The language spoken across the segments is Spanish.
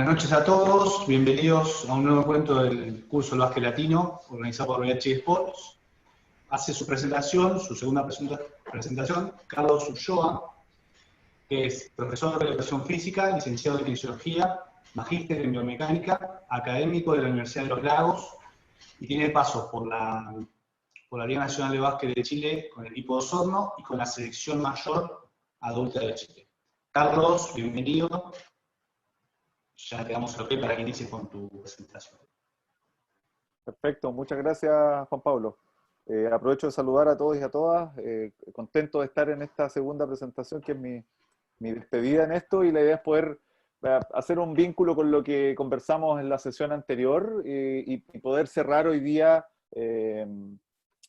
Buenas noches a todos, bienvenidos a un nuevo encuentro del curso del básquet latino organizado por VH Sports. Hace su presentación, su segunda presentación, Carlos Ulloa, que es profesor de educación física, licenciado en kinesiología, magíster en biomecánica, académico de la Universidad de los Lagos y tiene pasos por la Liga Nacional de Básquet de Chile con el equipo de Osorno y con la selección mayor adulta de Chile. Carlos, bienvenido. Ya te damos el ok para que inicies con tu presentación. Perfecto, muchas gracias Juan Pablo. Aprovecho de saludar a todos y a todas, contento de estar en esta segunda presentación que es mi despedida en esto, y la idea es poder hacer un vínculo con lo que conversamos en la sesión anterior y poder cerrar hoy día de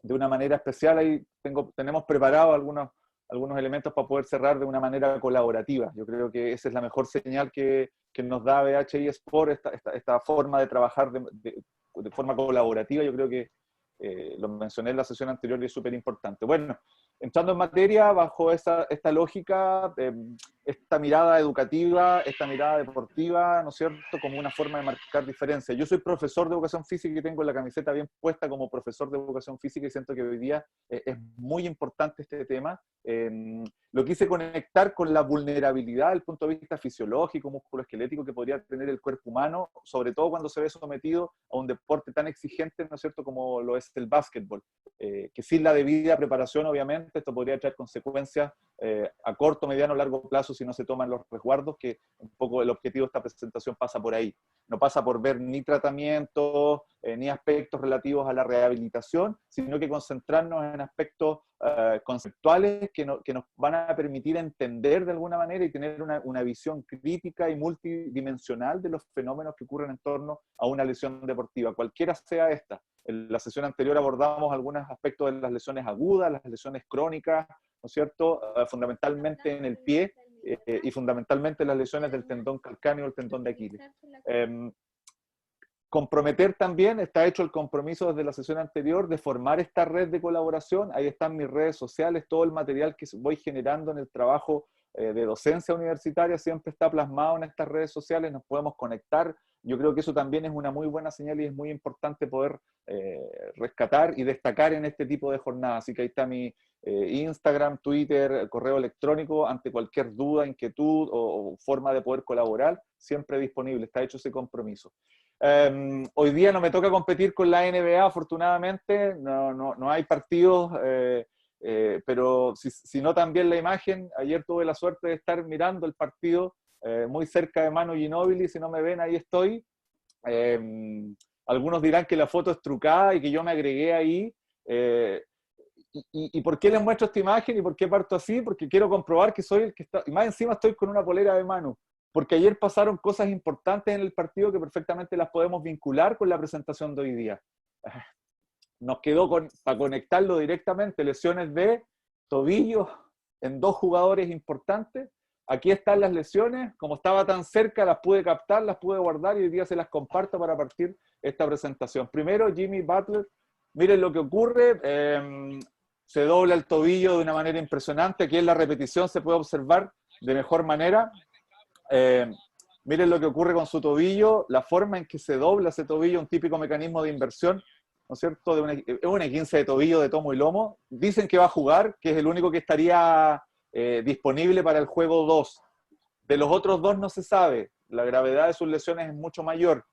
una manera especial. Ahí tenemos preparados algunos elementos para poder cerrar de una manera colaborativa. Yo creo que esa es la mejor señal que nos da VHI Sport, esta forma de trabajar de forma colaborativa. Yo creo que lo mencioné en la sesión anterior y es súper importante. Bueno, entrando en materia, bajo esta lógica, esta mirada educativa, esta mirada deportiva, ¿no es cierto?, como una forma de marcar diferencias. Yo soy profesor de educación física y tengo la camiseta bien puesta como profesor de educación física, y siento que hoy día es muy importante este tema. Lo quise conectar con la vulnerabilidad desde el punto de vista fisiológico, musculoesquelético que podría tener el cuerpo humano, sobre todo cuando se ve sometido a un deporte tan exigente, ¿no es cierto?, como lo es el básquetbol, que sin la debida preparación, obviamente, esto podría traer consecuencias a corto, mediano, largo plazo si no se toman los resguardos, que un poco el objetivo de esta presentación pasa por ahí. No pasa por ver ni tratamientos, ni aspectos relativos a la rehabilitación, sino que concentrarnos en aspectos conceptuales que nos van a permitir entender de alguna manera y tener una visión crítica y multidimensional de los fenómenos que ocurren en torno a una lesión deportiva, cualquiera sea esta. En la sesión anterior abordamos algunos aspectos de las lesiones agudas, las lesiones crónicas, ¿no es cierto?, fundamentalmente en el pie, y fundamentalmente las lesiones del tendón calcáneo o el tendón de Aquiles. Comprometer también, está hecho el compromiso desde la sesión anterior de formar esta red de colaboración. Ahí están mis redes sociales, todo el material que voy generando en el trabajo de docencia universitaria siempre está plasmado en estas redes sociales, nos podemos conectar. Yo creo que eso también es una muy buena señal y es muy importante poder rescatar y destacar en este tipo de jornadas. Así que ahí está mi Instagram, Twitter, correo electrónico, ante cualquier duda, inquietud o forma de poder colaborar, siempre disponible, está hecho ese compromiso. Hoy día no me toca competir con la NBA, afortunadamente, no hay partidos, pero si no también la imagen, ayer tuve la suerte de estar mirando el partido muy cerca de Manu Ginóbili. Si no me ven, ahí estoy. Algunos dirán que la foto es trucada y que yo me agregué ahí. ¿Y por qué les muestro esta imagen y por qué parto así? Porque quiero comprobar que soy el que está, y más encima estoy con una polera de Manu, porque ayer pasaron cosas importantes en el partido que perfectamente las podemos vincular con la presentación de hoy día. Nos quedó, para conectarlo directamente, lesiones de tobillo en dos jugadores importantes. Aquí están las lesiones, como estaba tan cerca las pude captar, las pude guardar y hoy día se las comparto para partir esta presentación. Primero, Jimmy Butler, miren lo que ocurre, se dobla el tobillo de una manera impresionante. Aquí en la repetición se puede observar de mejor manera. Miren lo que ocurre con su tobillo, la forma en que se dobla ese tobillo, un típico mecanismo de inversión, ¿no es cierto?, es una 15 de tobillo de tomo y lomo. Dicen que va a jugar, que es el único que estaría disponible para el juego 2. De los otros dos no se sabe, la gravedad de sus lesiones es mucho mayor.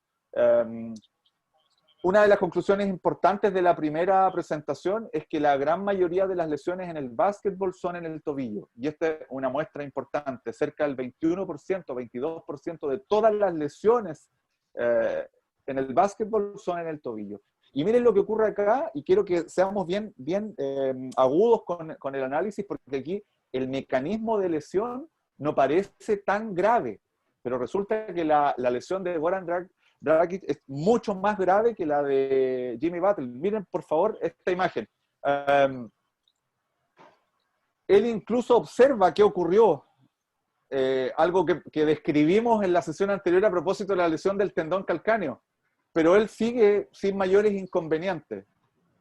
Una de las conclusiones importantes de la primera presentación es que la gran mayoría de las lesiones en el básquetbol son en el tobillo. Y esta es una muestra importante. Cerca del 21%, 22% de todas las lesiones en el básquetbol son en el tobillo. Y miren lo que ocurre acá, y quiero que seamos bien agudos con el análisis, porque aquí el mecanismo de lesión no parece tan grave, pero resulta que la lesión de Goran Dragic es mucho más grave que la de Jimmy Butler. Miren, por favor, esta imagen. Él incluso observa qué ocurrió, algo que describimos en la sesión anterior a propósito de la lesión del tendón calcáneo, pero él sigue sin mayores inconvenientes.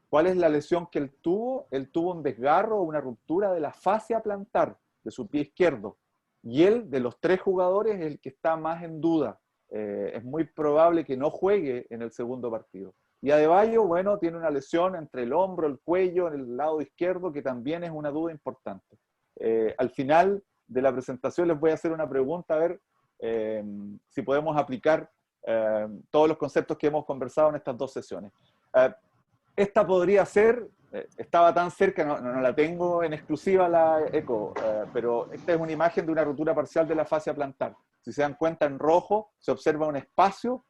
¿Cuál es la lesión que él tuvo? Él tuvo un desgarro o una ruptura de la fascia plantar de su pie izquierdo. Y él, de los tres jugadores, es el que está más en duda. es muy probable que no juegue en el segundo partido. Y Adebayo, bueno, tiene una lesión entre el hombro, el cuello, en el lado izquierdo, que también es una duda importante. Al final de la presentación les voy a hacer una pregunta, a ver si podemos aplicar todos los conceptos que hemos conversado en estas dos sesiones. Esta podría ser, estaba tan cerca, no la tengo en exclusiva la eco, pero esta es una imagen de una rotura parcial de la fascia plantar. Si se dan cuenta, en rojo se observa un espacio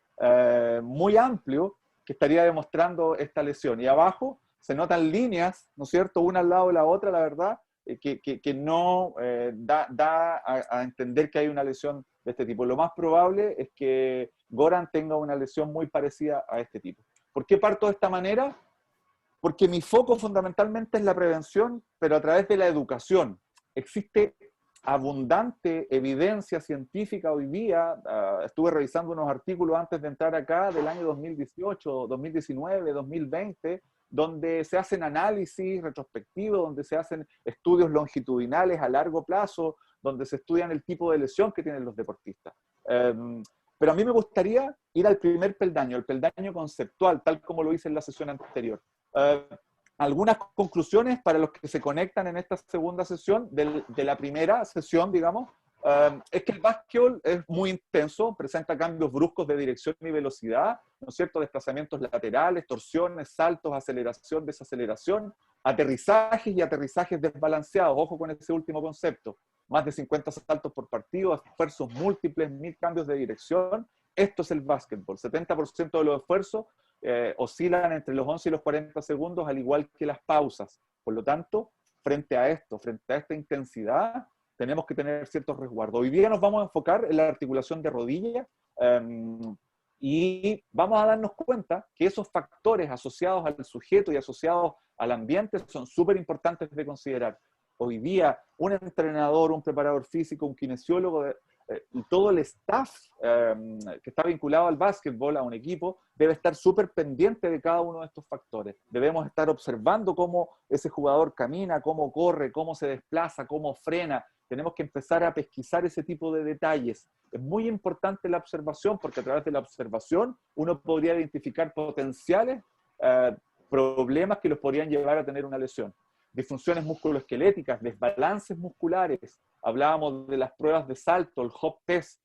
muy amplio que estaría demostrando esta lesión. Y abajo se notan líneas, ¿no es cierto?, una al lado de la otra, la verdad, que no da a entender que hay una lesión de este tipo. Lo más probable es que Goran tenga una lesión muy parecida a este tipo. ¿Por qué parto de esta manera? Porque mi foco fundamentalmente es la prevención, pero a través de la educación. Existe abundante evidencia científica hoy día. Estuve revisando unos artículos antes de entrar acá del año 2018, 2019, 2020, donde se hacen análisis retrospectivos, donde se hacen estudios longitudinales a largo plazo, donde se estudian el tipo de lesión que tienen los deportistas. Pero a mí me gustaría ir al primer peldaño, el peldaño conceptual, tal como lo hice en la sesión anterior. Algunas conclusiones para los que se conectan en esta segunda sesión, de la primera sesión, digamos, es que el básquetbol es muy intenso, presenta cambios bruscos de dirección y velocidad, ¿no es cierto?, desplazamientos laterales, torsiones, saltos, aceleración, desaceleración, aterrizajes y aterrizajes desbalanceados, ojo con ese último concepto, más de 50 saltos por partido, esfuerzos múltiples, 1000 cambios de dirección. Esto es el básquetbol, 70% de los esfuerzos oscilan entre los 11 y los 40 segundos, al igual que las pausas. Por lo tanto, frente a esto, frente a esta intensidad, tenemos que tener ciertos resguardos. Hoy día nos vamos a enfocar en la articulación de rodilla y vamos a darnos cuenta que esos factores asociados al sujeto y asociados al ambiente son súper importantes de considerar. Hoy día, un entrenador, un preparador físico, un kinesiólogo y todo el staff que está vinculado al básquetbol, a un equipo, debe estar súper pendiente de cada uno de estos factores. Debemos estar observando cómo ese jugador camina, cómo corre, cómo se desplaza, cómo frena. Tenemos que empezar a pesquisar ese tipo de detalles. Es muy importante la observación, porque a través de la observación uno podría identificar potenciales problemas que los podrían llevar a tener una lesión. Disfunciones musculoesqueléticas, desbalances musculares. Hablábamos de las pruebas de salto, el hop test,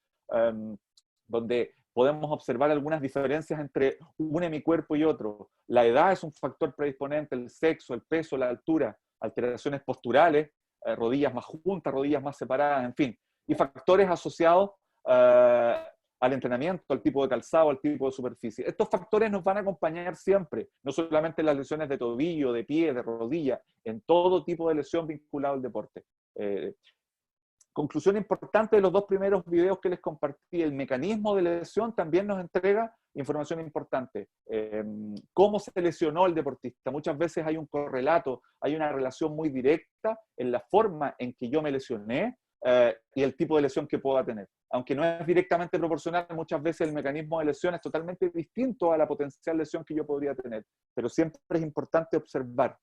donde podemos observar algunas diferencias entre un hemicuerpo y otro. La edad es un factor predisponente, el sexo, el peso, la altura, alteraciones posturales, rodillas más juntas, rodillas más separadas, en fin. Y factores asociados al entrenamiento, al tipo de calzado, al tipo de superficie. Estos factores nos van a acompañar siempre, no solamente en las lesiones de tobillo, de pie, de rodilla, en todo tipo de lesión vinculada al deporte. Conclusión importante de los dos primeros videos que les compartí, el mecanismo de lesión también nos entrega información importante. ¿Cómo se lesionó el deportista? Muchas veces hay un correlato, hay una relación muy directa en la forma en que yo me lesioné y el tipo de lesión que pueda tener. Aunque no es directamente proporcional, muchas veces el mecanismo de lesión es totalmente distinto a la potencial lesión que yo podría tener. Pero siempre es importante observar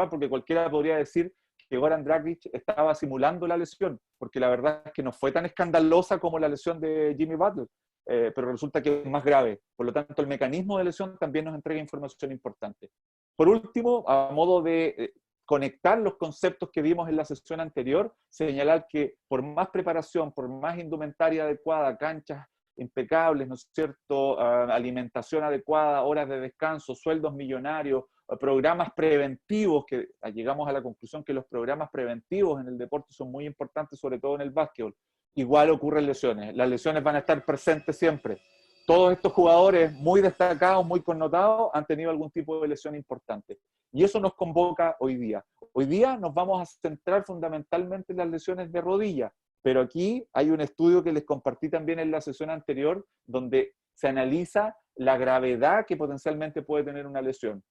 porque cualquiera podría decir que Goran Dragic estaba simulando la lesión, porque la verdad es que no fue tan escandalosa como la lesión de Jimmy Butler, pero resulta que es más grave. Por lo tanto, el mecanismo de lesión también nos entrega información importante. Por último, a modo de conectar los conceptos que vimos en la sesión anterior, señalar que por más preparación, por más indumentaria adecuada, canchas impecables, ¿no es cierto?, alimentación adecuada, horas de descanso, sueldos millonarios, programas preventivos, que llegamos a la conclusión que los programas preventivos en el deporte son muy importantes, sobre todo en el básquetbol. Igual ocurren lesiones. Las lesiones van a estar presentes siempre. Todos estos jugadores muy destacados, muy connotados, han tenido algún tipo de lesión importante. Y eso nos convoca hoy día. Hoy día nos vamos a centrar fundamentalmente en las lesiones de rodilla, pero aquí hay un estudio que les compartí también en la sesión anterior, donde se analiza la gravedad que potencialmente puede tener una lesión.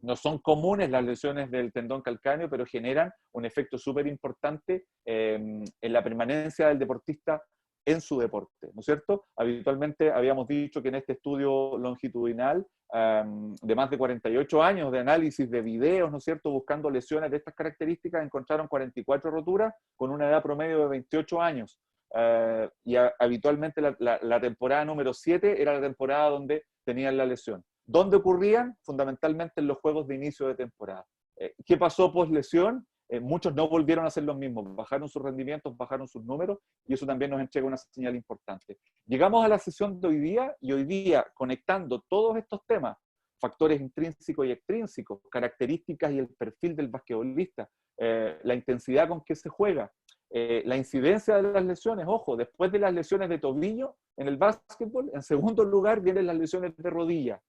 No son comunes las lesiones del tendón calcáneo, pero generan un efecto súper importante en la permanencia del deportista en su deporte, ¿no es cierto? Habitualmente habíamos dicho que en este estudio longitudinal de más de 48 años de análisis de videos, ¿no es cierto?, buscando lesiones de estas características, encontraron 44 roturas con una edad promedio de 28 años. habitualmente la temporada número 7 era la temporada donde tenían la lesión. ¿Dónde ocurrían? Fundamentalmente en los juegos de inicio de temporada. ¿Qué pasó post lesión? Muchos no volvieron a ser los mismos, bajaron sus rendimientos, bajaron sus números, y eso también nos entrega una señal importante. Llegamos a la sesión de hoy día, y hoy día, conectando todos estos temas, factores intrínsecos y extrínsecos, características y el perfil del basquetbolista, la intensidad con que se juega, la incidencia de las lesiones. Ojo, después de las lesiones de tobillo en el básquetbol, en segundo lugar vienen las lesiones de rodilla.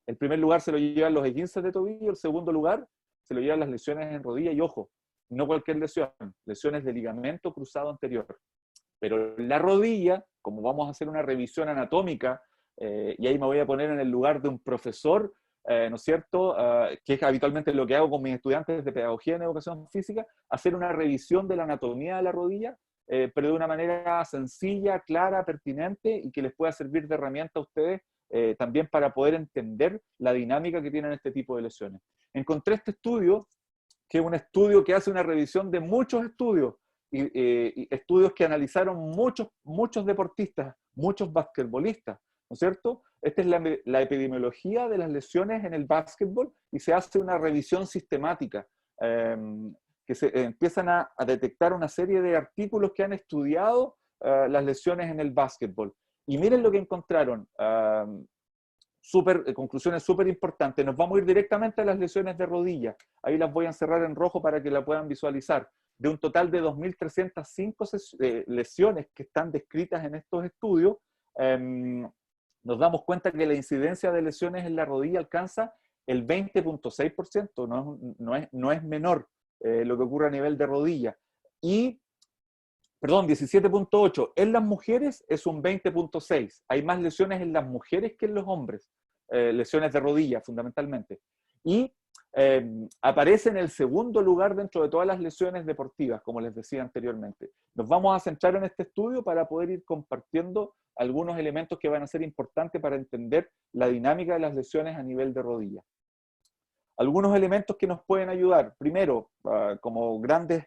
El primer lugar se lo llevan los esguinces de tobillo, el segundo lugar se lo llevan las lesiones en rodilla, y ojo, no cualquier lesión, lesiones de ligamento cruzado anterior. Pero la rodilla, como vamos a hacer una revisión anatómica, y ahí me voy a poner en el lugar de un profesor, ¿no es cierto?, que es habitualmente lo que hago con mis estudiantes de pedagogía en educación física, hacer una revisión de la anatomía de la rodilla, pero de una manera sencilla, clara, pertinente, y que les pueda servir de herramienta a ustedes también para poder entender la dinámica que tienen este tipo de lesiones. Encontré este estudio, que es un estudio que hace una revisión de muchos estudios, y estudios que analizaron muchos deportistas, muchos basquetbolistas, ¿no es cierto? Esta es la epidemiología de las lesiones en el básquetbol, y se hace una revisión sistemática, que se empiezan a detectar una serie de artículos que han estudiado las lesiones en el básquetbol. Y miren lo que encontraron, conclusiones súper importantes. Nos vamos a ir directamente a las lesiones de rodilla. Ahí las voy a encerrar en rojo para que la puedan visualizar. De un total de 2.305 lesiones que están descritas en estos estudios, nos damos cuenta que la incidencia de lesiones en la rodilla alcanza el 20.6%, no es menor lo que ocurre a nivel de rodilla. Y, perdón, 17.8%. En las mujeres es un 20.6%. Hay más lesiones en las mujeres que en los hombres, lesiones de rodilla fundamentalmente. Y aparece en el segundo lugar dentro de todas las lesiones deportivas, como les decía anteriormente. Nos vamos a centrar en este estudio para poder ir compartiendo algunos elementos que van a ser importantes para entender la dinámica de las lesiones a nivel de rodilla. Algunos elementos que nos pueden ayudar. Primero, como grandes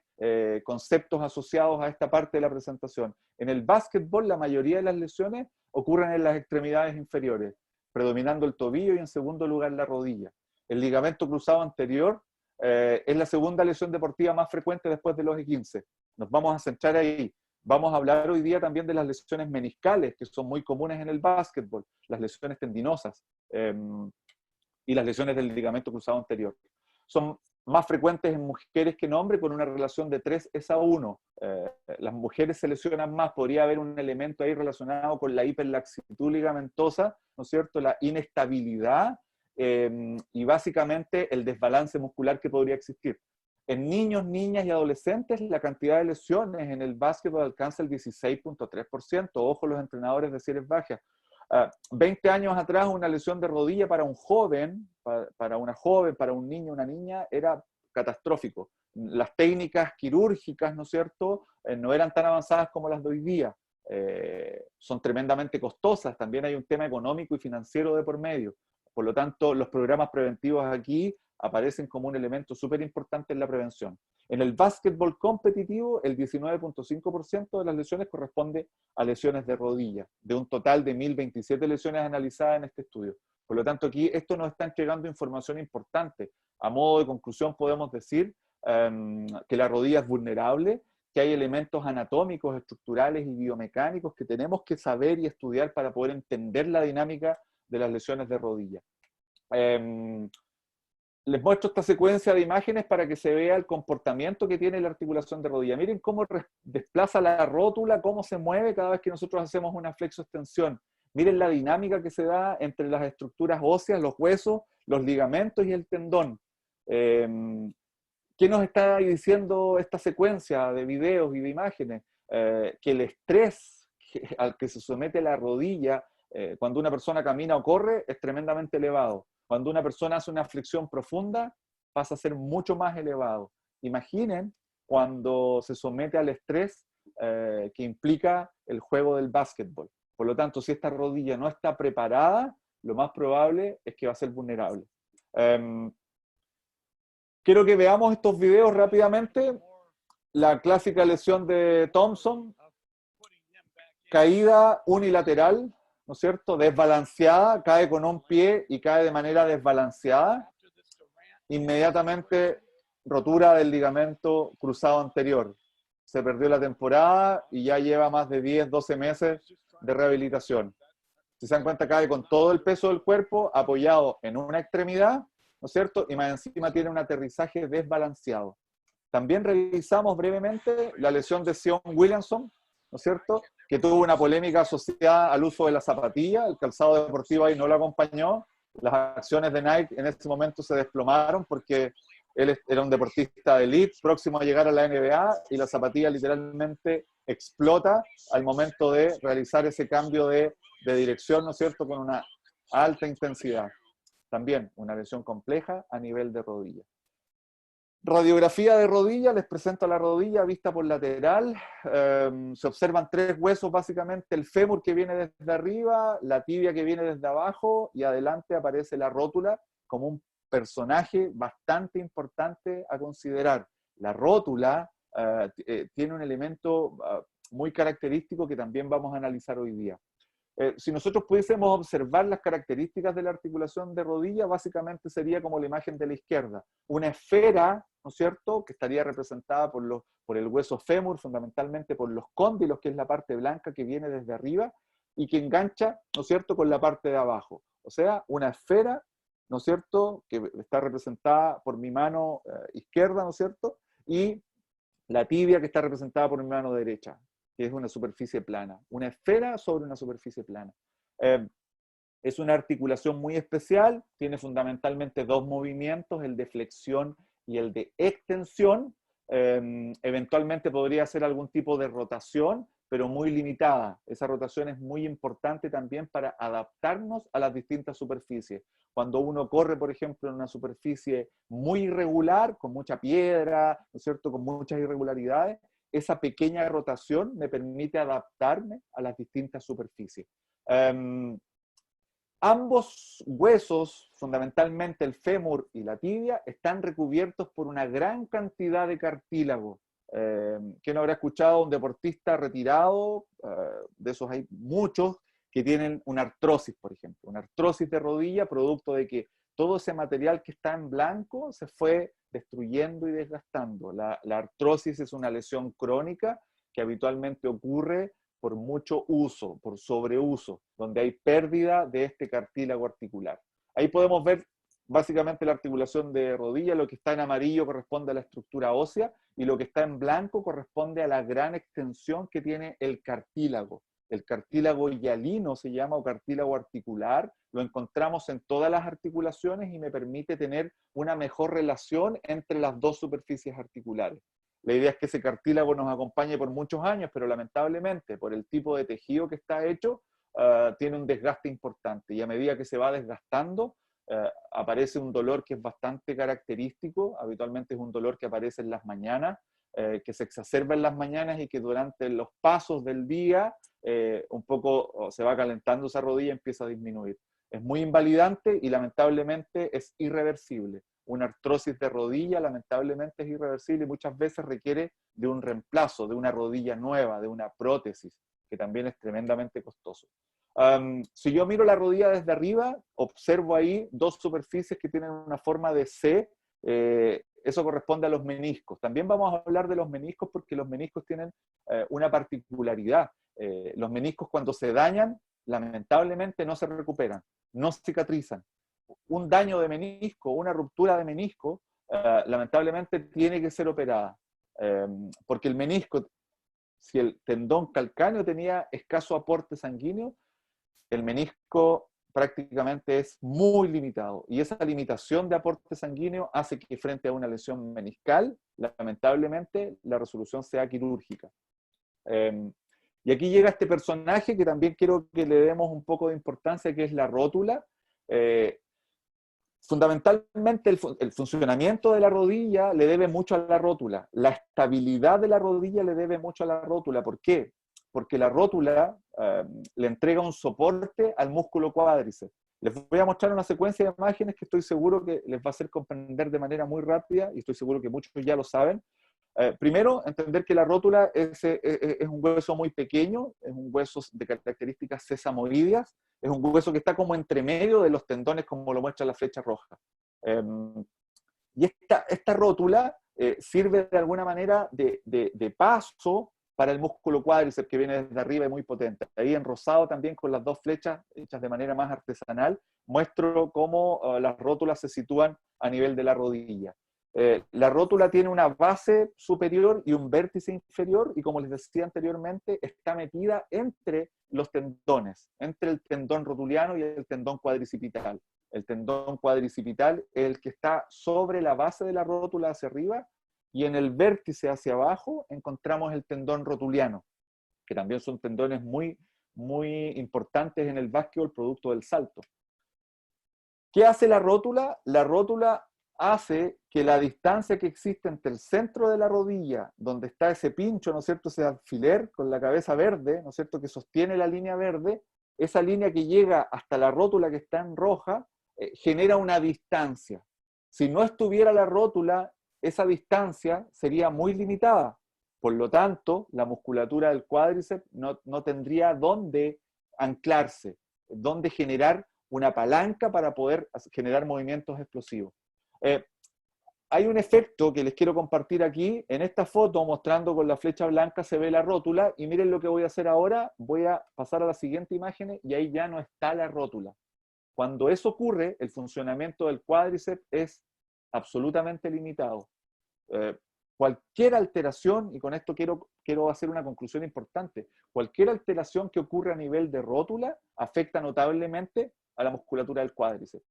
conceptos asociados a esta parte de la presentación. En el básquetbol, la mayoría de las lesiones ocurren en las extremidades inferiores, predominando el tobillo y en segundo lugar la rodilla. El ligamento cruzado anterior es la segunda lesión deportiva más frecuente después de los esguinces. Nos vamos a centrar ahí. Vamos a hablar hoy día también de las lesiones meniscales, que son muy comunes en el básquetbol, las lesiones tendinosas y las lesiones del ligamento cruzado anterior. Son más frecuentes en mujeres que en hombres, con una relación de 3:1. Las mujeres se lesionan más, podría haber un elemento ahí relacionado con la hiperlaxitud ligamentosa, ¿no es cierto?, la inestabilidad, y básicamente el desbalance muscular que podría existir. En niños, niñas y adolescentes, la cantidad de lesiones en el básquetbol alcanza el 16.3%. Ojo, los entrenadores de series bajas. 20 años atrás, una lesión de rodilla para un joven, para una joven, para un niño, una niña, era catastrófico. Las técnicas quirúrgicas, ¿no es cierto?, no eran tan avanzadas como las de hoy día. Son tremendamente costosas. También hay un tema económico y financiero de por medio. Por lo tanto, los programas preventivos aquí aparecen como un elemento súper importante en la prevención. En el básquetbol competitivo, el 19.5% de las lesiones corresponde a lesiones de rodilla, de un total de 1.027 lesiones analizadas en este estudio. Por lo tanto, aquí esto nos está entregando información importante. A modo de conclusión, podemos decir que la rodilla es vulnerable, que hay elementos anatómicos, estructurales y biomecánicos que tenemos que saber y estudiar para poder entender la dinámica de las lesiones de rodilla. Les muestro esta secuencia de imágenes para que se vea el comportamiento que tiene la articulación de rodilla. Miren cómo desplaza la rótula, cómo se mueve cada vez que nosotros hacemos una flexo-extensión. Miren la dinámica que se da entre las estructuras óseas, los huesos, los ligamentos y el tendón. ¿Qué nos está diciendo esta secuencia de videos y de imágenes? Que el estrés al que se somete la rodilla cuando una persona camina o corre es tremendamente elevado. Cuando una persona hace una flexión profunda, pasa a ser mucho más elevado. Imaginen cuando se somete al estrés que implica el juego del básquetbol. Por lo tanto, si esta rodilla no está preparada, lo más probable es que va a ser vulnerable. Quiero que veamos estos videos rápidamente. La clásica lesión de Thompson. caída unilateral, ¿no es cierto? Desbalanceada, cae con un pie y cae de manera desbalanceada. Inmediatamente rotura del ligamento cruzado anterior. Se perdió la temporada y ya lleva más de 10, 12 meses de rehabilitación. Si se dan cuenta, cae con todo el peso del cuerpo apoyado en una extremidad, ¿no es cierto? Y más encima tiene un aterrizaje desbalanceado. También revisamos brevemente la lesión de Zion Williamson, ¿no es cierto?, que tuvo una polémica asociada al uso de la zapatilla. El calzado deportivo ahí no lo acompañó. Las acciones de Nike en ese momento se desplomaron porque él era un deportista de elite, próximo a llegar a la NBA, y la zapatilla literalmente explota al momento de realizar ese cambio de dirección, ¿no es cierto?, con una alta intensidad. También una lesión compleja a nivel de rodilla. Radiografía de rodilla, les presento la rodilla vista por lateral. Se observan 3 huesos básicamente: el fémur que viene desde arriba, la tibia que viene desde abajo, y adelante aparece la rótula como un personaje bastante importante a considerar. La rótula tiene un elemento muy característico que también vamos a analizar hoy día. Si nosotros pudiésemos observar las características de la articulación de rodilla, básicamente sería como la imagen de la izquierda. Una esfera, ¿no es cierto?, que estaría representada por el hueso fémur, fundamentalmente por los cóndilos, que es la parte blanca que viene desde arriba y que engancha, ¿no es cierto?, con la parte de abajo. O sea, una esfera, ¿no es cierto?, que está representada por mi mano izquierda, ¿no es cierto?, y la tibia que está representada por mi mano derecha, que es una superficie plana, una esfera sobre una superficie plana. Es una articulación muy especial, tiene fundamentalmente 2 movimientos, el de flexión y el de extensión. Eventualmente podría hacer algún tipo de rotación, pero muy limitada. Esa rotación es muy importante también para adaptarnos a las distintas superficies. Cuando uno corre, por ejemplo, en una superficie muy irregular, con mucha piedra, ¿no es cierto?, con muchas irregularidades, esa pequeña rotación me permite adaptarme a las distintas superficies. Ambos huesos, fundamentalmente el fémur y la tibia, están recubiertos por una gran cantidad de cartílago. ¿Quién habrá escuchado a un deportista retirado? De esos hay muchos que tienen una artrosis, por ejemplo. Una artrosis de rodilla, producto de que todo ese material que está en blanco se fue destruyendo y desgastando. La artrosis es una lesión crónica que habitualmente ocurre por mucho uso, por sobreuso, donde hay pérdida de este cartílago articular. Ahí podemos ver básicamente la articulación de rodilla. Lo que está en amarillo corresponde a la estructura ósea y lo que está en blanco corresponde a la gran extensión que tiene el cartílago. El cartílago hialino se llama, o cartílago articular. Lo encontramos en todas las articulaciones y me permite tener una mejor relación entre las 2 superficies articulares. La idea es que ese cartílago nos acompañe por muchos años, pero lamentablemente, por el tipo de tejido que está hecho, tiene un desgaste importante. Y a medida que se va desgastando, aparece un dolor que es bastante característico. Habitualmente es un dolor que aparece en las mañanas, que se exacerba en las mañanas y que durante los pasos del día un poco se va calentando esa rodilla y empieza a disminuir. Es muy invalidante y lamentablemente es irreversible. Una artrosis de rodilla lamentablemente es irreversible y muchas veces requiere de un reemplazo, de una rodilla nueva, de una prótesis, que también es tremendamente costoso. Si yo miro la rodilla desde arriba, observo ahí 2 superficies que tienen una forma de C. Eso corresponde a los meniscos. También vamos a hablar de los meniscos porque los meniscos tienen una particularidad. Los meniscos, cuando se dañan, lamentablemente no se recuperan, no cicatrizan. Un daño de menisco, una ruptura de menisco, lamentablemente tiene que ser operada. Porque el menisco, si el tendón calcáneo tenía escaso aporte sanguíneo, el menisco prácticamente es muy limitado. Y esa limitación de aporte sanguíneo hace que frente a una lesión meniscal, lamentablemente, la resolución sea quirúrgica. Y aquí llega este personaje que también quiero que le demos un poco de importancia, que es la rótula. Fundamentalmente el funcionamiento de la rodilla le debe mucho a la rótula. La estabilidad de la rodilla le debe mucho a la rótula. ¿Por qué? Porque la rótula le entrega un soporte al músculo cuádriceps. Les voy a mostrar una secuencia de imágenes que estoy seguro que les va a hacer comprender de manera muy rápida, y estoy seguro que muchos ya lo saben. Primero, entender que la rótula es un hueso muy pequeño, es un hueso de características sesamoideas, es un hueso que está como entre medio de los tendones, como lo muestra la flecha roja. Y esta rótula sirve de alguna manera de paso para el músculo cuádriceps que viene desde arriba y muy potente. Ahí en rosado también con las dos flechas hechas de manera más artesanal, muestro cómo las rótulas se sitúan a nivel de la rodilla. La rótula tiene una base superior y un vértice inferior, y como les decía anteriormente, está metida entre los tendones, entre el tendón rotuliano y el tendón cuadricipital. El tendón cuadricipital es el que está sobre la base de la rótula hacia arriba, y en el vértice hacia abajo encontramos el tendón rotuliano, que también son tendones muy, muy importantes en el básquetbol producto del salto. ¿Qué hace la rótula? La rótula hace que la distancia que existe entre el centro de la rodilla, donde está ese pincho, ¿no es cierto?, ese alfiler con la cabeza verde, ¿no es cierto?, que sostiene la línea verde, esa línea que llega hasta la rótula que está en roja, genera una distancia. Si no estuviera la rótula, esa distancia sería muy limitada. Por lo tanto, la musculatura del cuádriceps no tendría dónde anclarse, dónde generar una palanca para poder generar movimientos explosivos. Hay un efecto que les quiero compartir aquí. En esta foto, mostrando con la flecha blanca, se ve la rótula, y miren lo que voy a hacer ahora. Voy a pasar a la siguiente imagen y ahí ya no está la rótula. Cuando eso ocurre, el funcionamiento del cuádriceps es absolutamente limitado. Cualquier alteración, y con esto quiero hacer una conclusión importante, cualquier alteración que ocurra a nivel de rótula afecta notablemente a la musculatura del cuádriceps.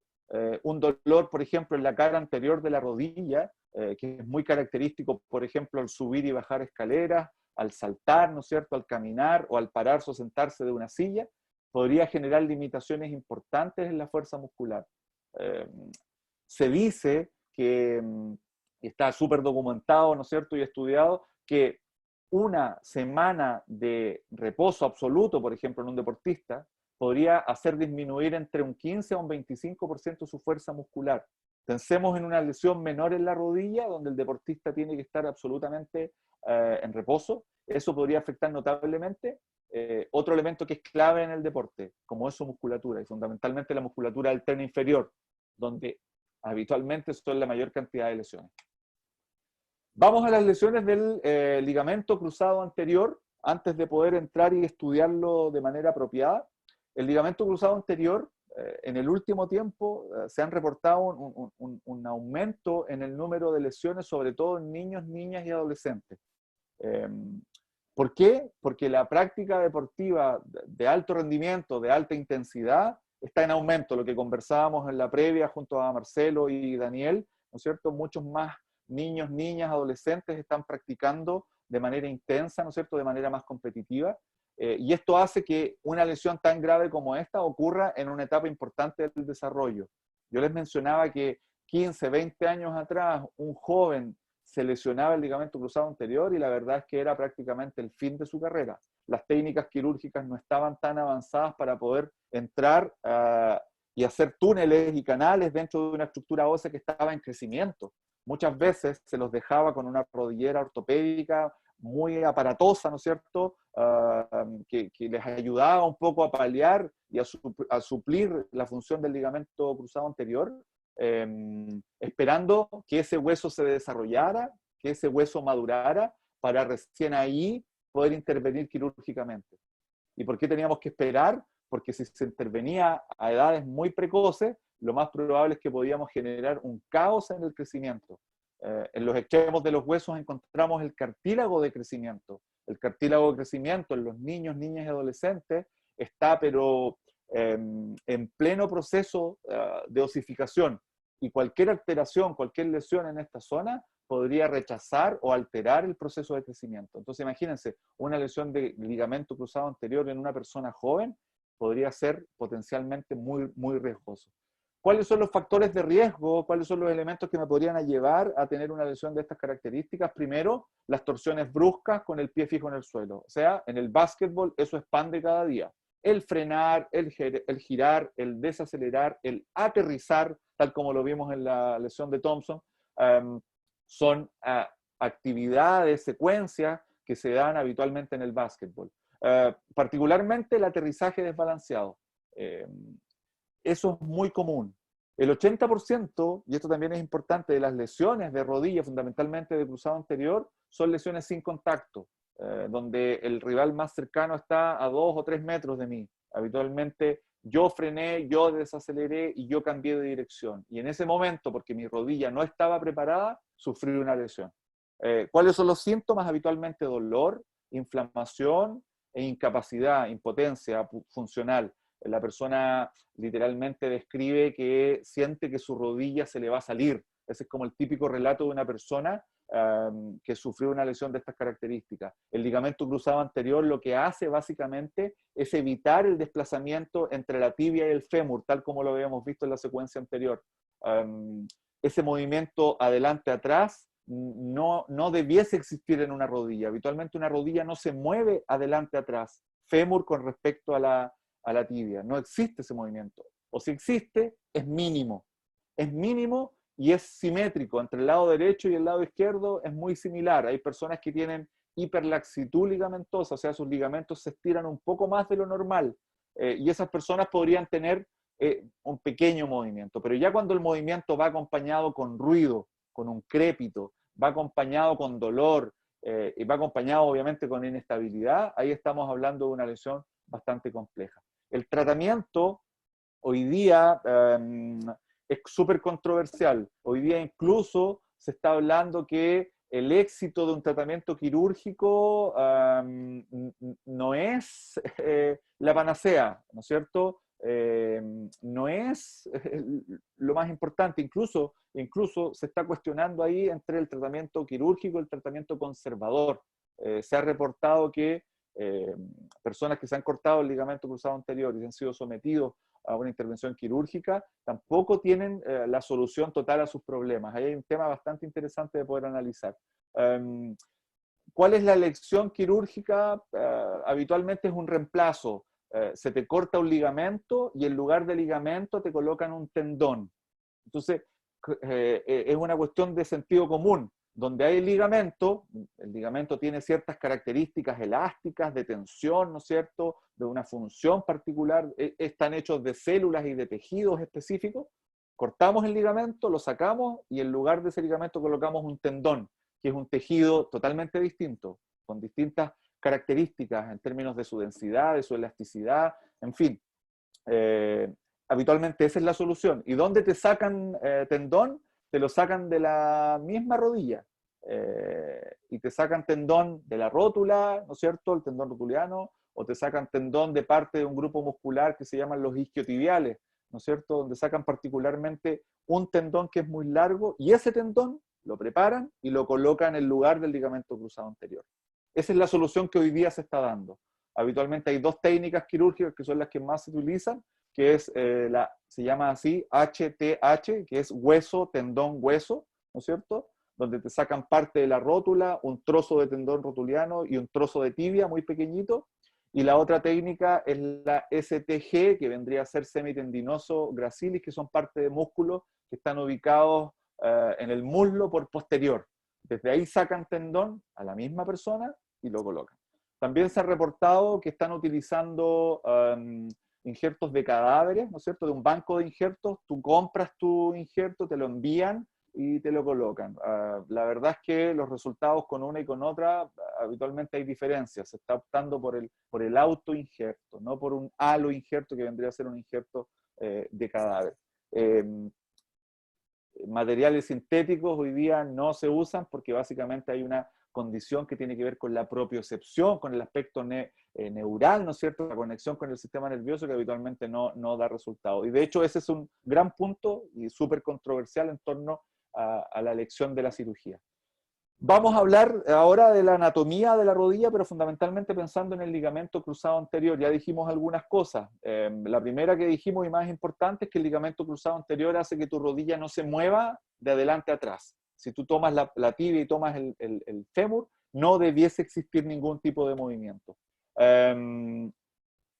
Un dolor, por ejemplo, en la cara anterior de la rodilla, que es muy característico, por ejemplo, al subir y bajar escaleras, al saltar, ¿no es cierto?, al caminar o al pararse o sentarse de una silla, podría generar limitaciones importantes en la fuerza muscular. Se dice que, y está súper documentado, ¿no es cierto?, y estudiado, que una semana de reposo absoluto, por ejemplo, en un deportista, podría hacer disminuir entre un 15 a un 25% su fuerza muscular. Pensemos en una lesión menor en la rodilla, donde el deportista tiene que estar absolutamente en reposo. Eso podría afectar notablemente otro elemento que es clave en el deporte, como es su musculatura, y fundamentalmente la musculatura del tren inferior, donde habitualmente son la mayor cantidad de lesiones. Vamos a las lesiones del ligamento cruzado anterior, antes de poder entrar y estudiarlo de manera apropiada. El ligamento cruzado anterior, en el último tiempo, se han reportado un aumento en el número de lesiones, sobre todo en niños, niñas y adolescentes. ¿Por qué? Porque la práctica deportiva de alto rendimiento, de alta intensidad, está en aumento. Lo que conversábamos en la previa junto a Marcelo y Daniel, ¿no es cierto? Muchos más niños, niñas, adolescentes están practicando de manera intensa, ¿no es cierto?, de manera más competitiva. Y esto hace que una lesión tan grave como esta ocurra en una etapa importante del desarrollo. Yo les mencionaba que 15, 20 años atrás, un joven se lesionaba el ligamento cruzado anterior y la verdad es que era prácticamente el fin de su carrera. Las técnicas quirúrgicas no estaban tan avanzadas para poder entrar y hacer túneles y canales dentro de una estructura ósea que estaba en crecimiento. Muchas veces se los dejaba con una rodillera ortopédica muy aparatosa, ¿no es cierto?, que les ayudaba un poco a paliar y a suplir la función del ligamento cruzado anterior, esperando que ese hueso se desarrollara, que ese hueso madurara, para recién ahí poder intervenir quirúrgicamente. ¿Y por qué teníamos que esperar? Porque si se intervenía a edades muy precoces, lo más probable es que podíamos generar un caos en el crecimiento. En los extremos de los huesos encontramos el cartílago de crecimiento. El cartílago de crecimiento en los niños, niñas y adolescentes está pero en pleno proceso de osificación, y cualquier alteración, cualquier lesión en esta zona podría rechazar o alterar el proceso de crecimiento. Entonces imagínense, una lesión de ligamento cruzado anterior en una persona joven podría ser potencialmente muy, muy riesgoso. ¿Cuáles son los factores de riesgo? ¿Cuáles son los elementos que me podrían llevar a tener una lesión de estas características? Primero, las torsiones bruscas con el pie fijo en el suelo. O sea, en el básquetbol eso expande cada día. El frenar, el girar, el desacelerar, el aterrizar, tal como lo vimos en la lesión de Thompson, son actividades, secuencias que se dan habitualmente en el básquetbol. Particularmente el aterrizaje desbalanceado. Eso es muy común. El 80%, y esto también es importante, de las lesiones de rodilla, fundamentalmente de cruzado anterior, son lesiones sin contacto, donde el rival más cercano está a 2 o 3 metros de mí. Habitualmente yo frené, yo desaceleré y yo cambié de dirección. Y en ese momento, porque mi rodilla no estaba preparada, sufrí una lesión. ¿Cuáles son los síntomas? Habitualmente dolor, inflamación e incapacidad, impotencia funcional. La persona literalmente describe que siente que su rodilla se le va a salir. Ese es como el típico relato de una persona que sufrió una lesión de estas características. El ligamento cruzado anterior lo que hace básicamente es evitar el desplazamiento entre la tibia y el fémur, tal como lo habíamos visto en la secuencia anterior. Ese movimiento adelante-atrás no debiese existir en una rodilla. Habitualmente una rodilla no se mueve adelante-atrás, fémur con respecto a la tibia. No existe ese movimiento. O si existe, es mínimo. Es mínimo y es simétrico. Entre el lado derecho y el lado izquierdo es muy similar. Hay personas que tienen hiperlaxitud ligamentosa, o sea, sus ligamentos se estiran un poco más de lo normal. Y esas personas podrían tener un pequeño movimiento. Pero ya cuando el movimiento va acompañado con ruido, con un crépito, va acompañado con dolor, y va acompañado obviamente con inestabilidad, ahí estamos hablando de una lesión bastante compleja. El tratamiento hoy día es súper controversial. Hoy día incluso se está hablando que el éxito de un tratamiento quirúrgico no es la panacea, ¿no es cierto? No es lo más importante. Incluso se está cuestionando ahí entre el tratamiento quirúrgico y el tratamiento conservador. Se ha reportado que personas que se han cortado el ligamento cruzado anterior y han sido sometidos a una intervención quirúrgica, tampoco tienen la solución total a sus problemas. Ahí hay un tema bastante interesante de poder analizar. ¿Cuál es la elección quirúrgica? Habitualmente es un reemplazo. Se te corta un ligamento y en lugar de ligamento te colocan un tendón. Entonces, es una cuestión de sentido común. Donde hay ligamento, el ligamento tiene ciertas características elásticas, de tensión, ¿no es cierto?, de una función particular, están hechos de células y de tejidos específicos. Cortamos el ligamento, lo sacamos y en lugar de ese ligamento colocamos un tendón, que es un tejido totalmente distinto, con distintas características en términos de su densidad, de su elasticidad, en fin. Habitualmente esa es la solución. ¿Y dónde te sacan tendón? Te lo sacan de la misma rodilla y te sacan tendón de la rótula, ¿no es cierto?, el tendón rotuliano, o te sacan tendón de parte de un grupo muscular que se llaman los isquiotibiales, ¿no es cierto?, donde sacan particularmente un tendón que es muy largo y ese tendón lo preparan y lo colocan en el lugar del ligamento cruzado anterior. Esa es la solución que hoy día se está dando. Habitualmente hay dos técnicas quirúrgicas que son las que más se utilizan, que es se llama así HTH, que es hueso, tendón, hueso, ¿no es cierto? Donde te sacan parte de la rótula, un trozo de tendón rotuliano y un trozo de tibia muy pequeñito. Y la otra técnica es la STG, que vendría a ser semitendinoso gracilis, que son parte de músculos que están ubicados en el muslo por posterior. Desde ahí sacan tendón a la misma persona y lo colocan. También se ha reportado que están utilizando injertos de cadáveres, ¿no es cierto?, de un banco de injertos. Tú compras tu injerto, te lo envían y te lo colocan. La verdad es que los resultados con una y con otra, habitualmente hay diferencias. Se está optando por el autoinjerto, no por un aloinjerto que vendría a ser un injerto de cadáver. Materiales sintéticos hoy día no se usan porque básicamente hay una condición que tiene que ver con la propiocepción, con el aspecto neural, ¿no es cierto?, la conexión con el sistema nervioso que habitualmente no da resultado. Y de hecho ese es un gran punto y súper controversial en torno a la elección de la cirugía. Vamos a hablar ahora de la anatomía de la rodilla, pero fundamentalmente pensando en el ligamento cruzado anterior. Ya dijimos algunas cosas. La primera que dijimos y más importante es que el ligamento cruzado anterior hace que tu rodilla no se mueva de adelante a atrás. Si tú tomas la tibia y tomas el fémur, no debiese existir ningún tipo de movimiento.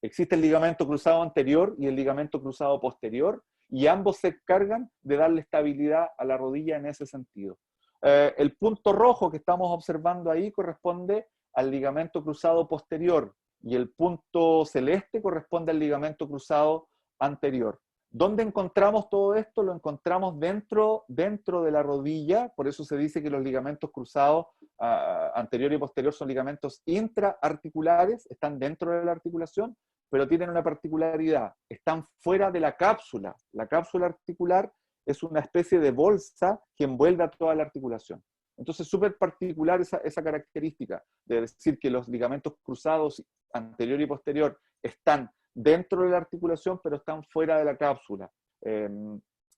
Existe el ligamento cruzado anterior y el ligamento cruzado posterior, y ambos se encargan de darle estabilidad a la rodilla en ese sentido. El punto rojo que estamos observando ahí corresponde al ligamento cruzado posterior y el punto celeste corresponde al ligamento cruzado anterior. ¿Dónde encontramos todo esto? Lo encontramos dentro de la rodilla, por eso se dice que los ligamentos cruzados anterior y posterior son ligamentos intraarticulares, están dentro de la articulación, pero tienen una particularidad, están fuera de la cápsula. La cápsula articular es una especie de bolsa que envuelve a toda la articulación. Entonces, súper particular esa característica de decir que los ligamentos cruzados anterior y posterior están dentro de la articulación, pero están fuera de la cápsula.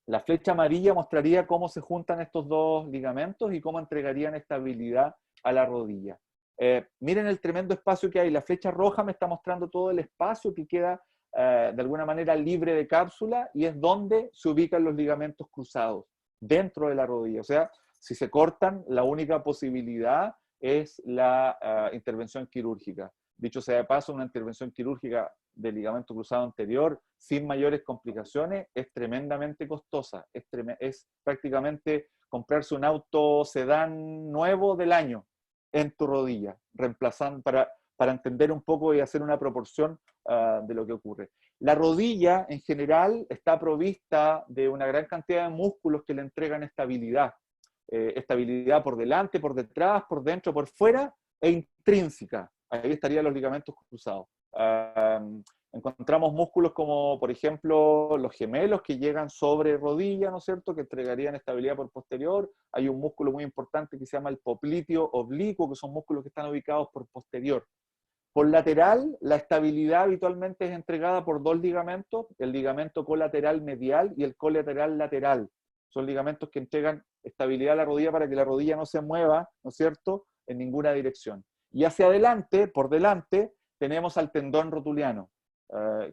La flecha amarilla mostraría cómo se juntan estos dos ligamentos y cómo entregarían estabilidad a la rodilla. Miren el tremendo espacio que hay. La flecha roja me está mostrando todo el espacio que queda de alguna manera libre de cápsula y es donde se ubican los ligamentos cruzados, dentro de la rodilla. O sea, si se cortan, la única posibilidad es la intervención quirúrgica. Dicho sea de paso, una intervención quirúrgica del ligamento cruzado anterior sin mayores complicaciones es tremendamente costosa. Es prácticamente comprarse un auto sedán nuevo del año en tu rodilla, reemplazando para entender un poco y hacer una proporción de lo que ocurre. La rodilla, en general, está provista de una gran cantidad de músculos que le entregan estabilidad. Estabilidad por delante, por detrás, por dentro, por fuera, e intrínseca. Ahí estarían los ligamentos cruzados. Encontramos músculos como, por ejemplo, los gemelos que llegan sobre rodilla, ¿no es cierto?, que entregarían estabilidad por posterior. Hay un músculo muy importante que se llama el popliteo oblicuo, que son músculos que están ubicados por posterior. Por lateral, la estabilidad habitualmente es entregada por dos ligamentos, el ligamento colateral medial y el colateral lateral. Son ligamentos que entregan estabilidad a la rodilla para que la rodilla no se mueva, ¿no es cierto?, en ninguna dirección. Y hacia adelante, por delante, tenemos al tendón rotuliano,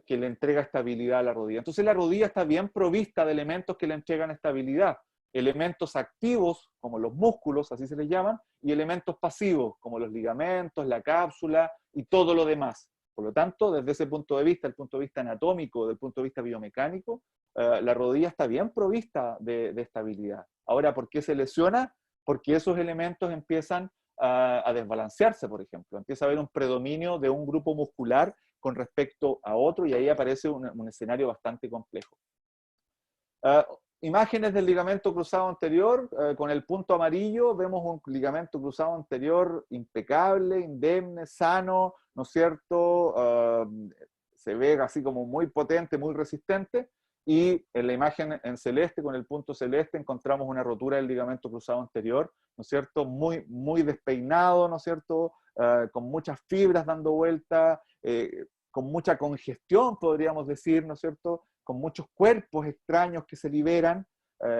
que le entrega estabilidad a la rodilla. Entonces la rodilla está bien provista de elementos que le entregan estabilidad. Elementos activos, como los músculos, así se les llaman, y elementos pasivos, como los ligamentos, la cápsula y todo lo demás. Por lo tanto, desde ese punto de vista, el punto de vista anatómico, del punto de vista biomecánico, la rodilla está bien provista de estabilidad. Ahora, ¿por qué se lesiona? Porque esos elementos empiezan a desbalancearse, por ejemplo. Empieza a haber un predominio de un grupo muscular con respecto a otro y ahí aparece un escenario bastante complejo. Imágenes del ligamento cruzado anterior, con el punto amarillo vemos un ligamento cruzado anterior impecable, indemne, sano, ¿no es cierto? Se ve así como muy potente, muy resistente, y en la imagen en celeste, con el punto celeste, encontramos una rotura del ligamento cruzado anterior, ¿no es cierto? Muy, muy despeinado, ¿no es cierto? Con muchas fibras dando vuelta, con mucha congestión, podríamos decir, ¿no es cierto?, con muchos cuerpos extraños que se liberan,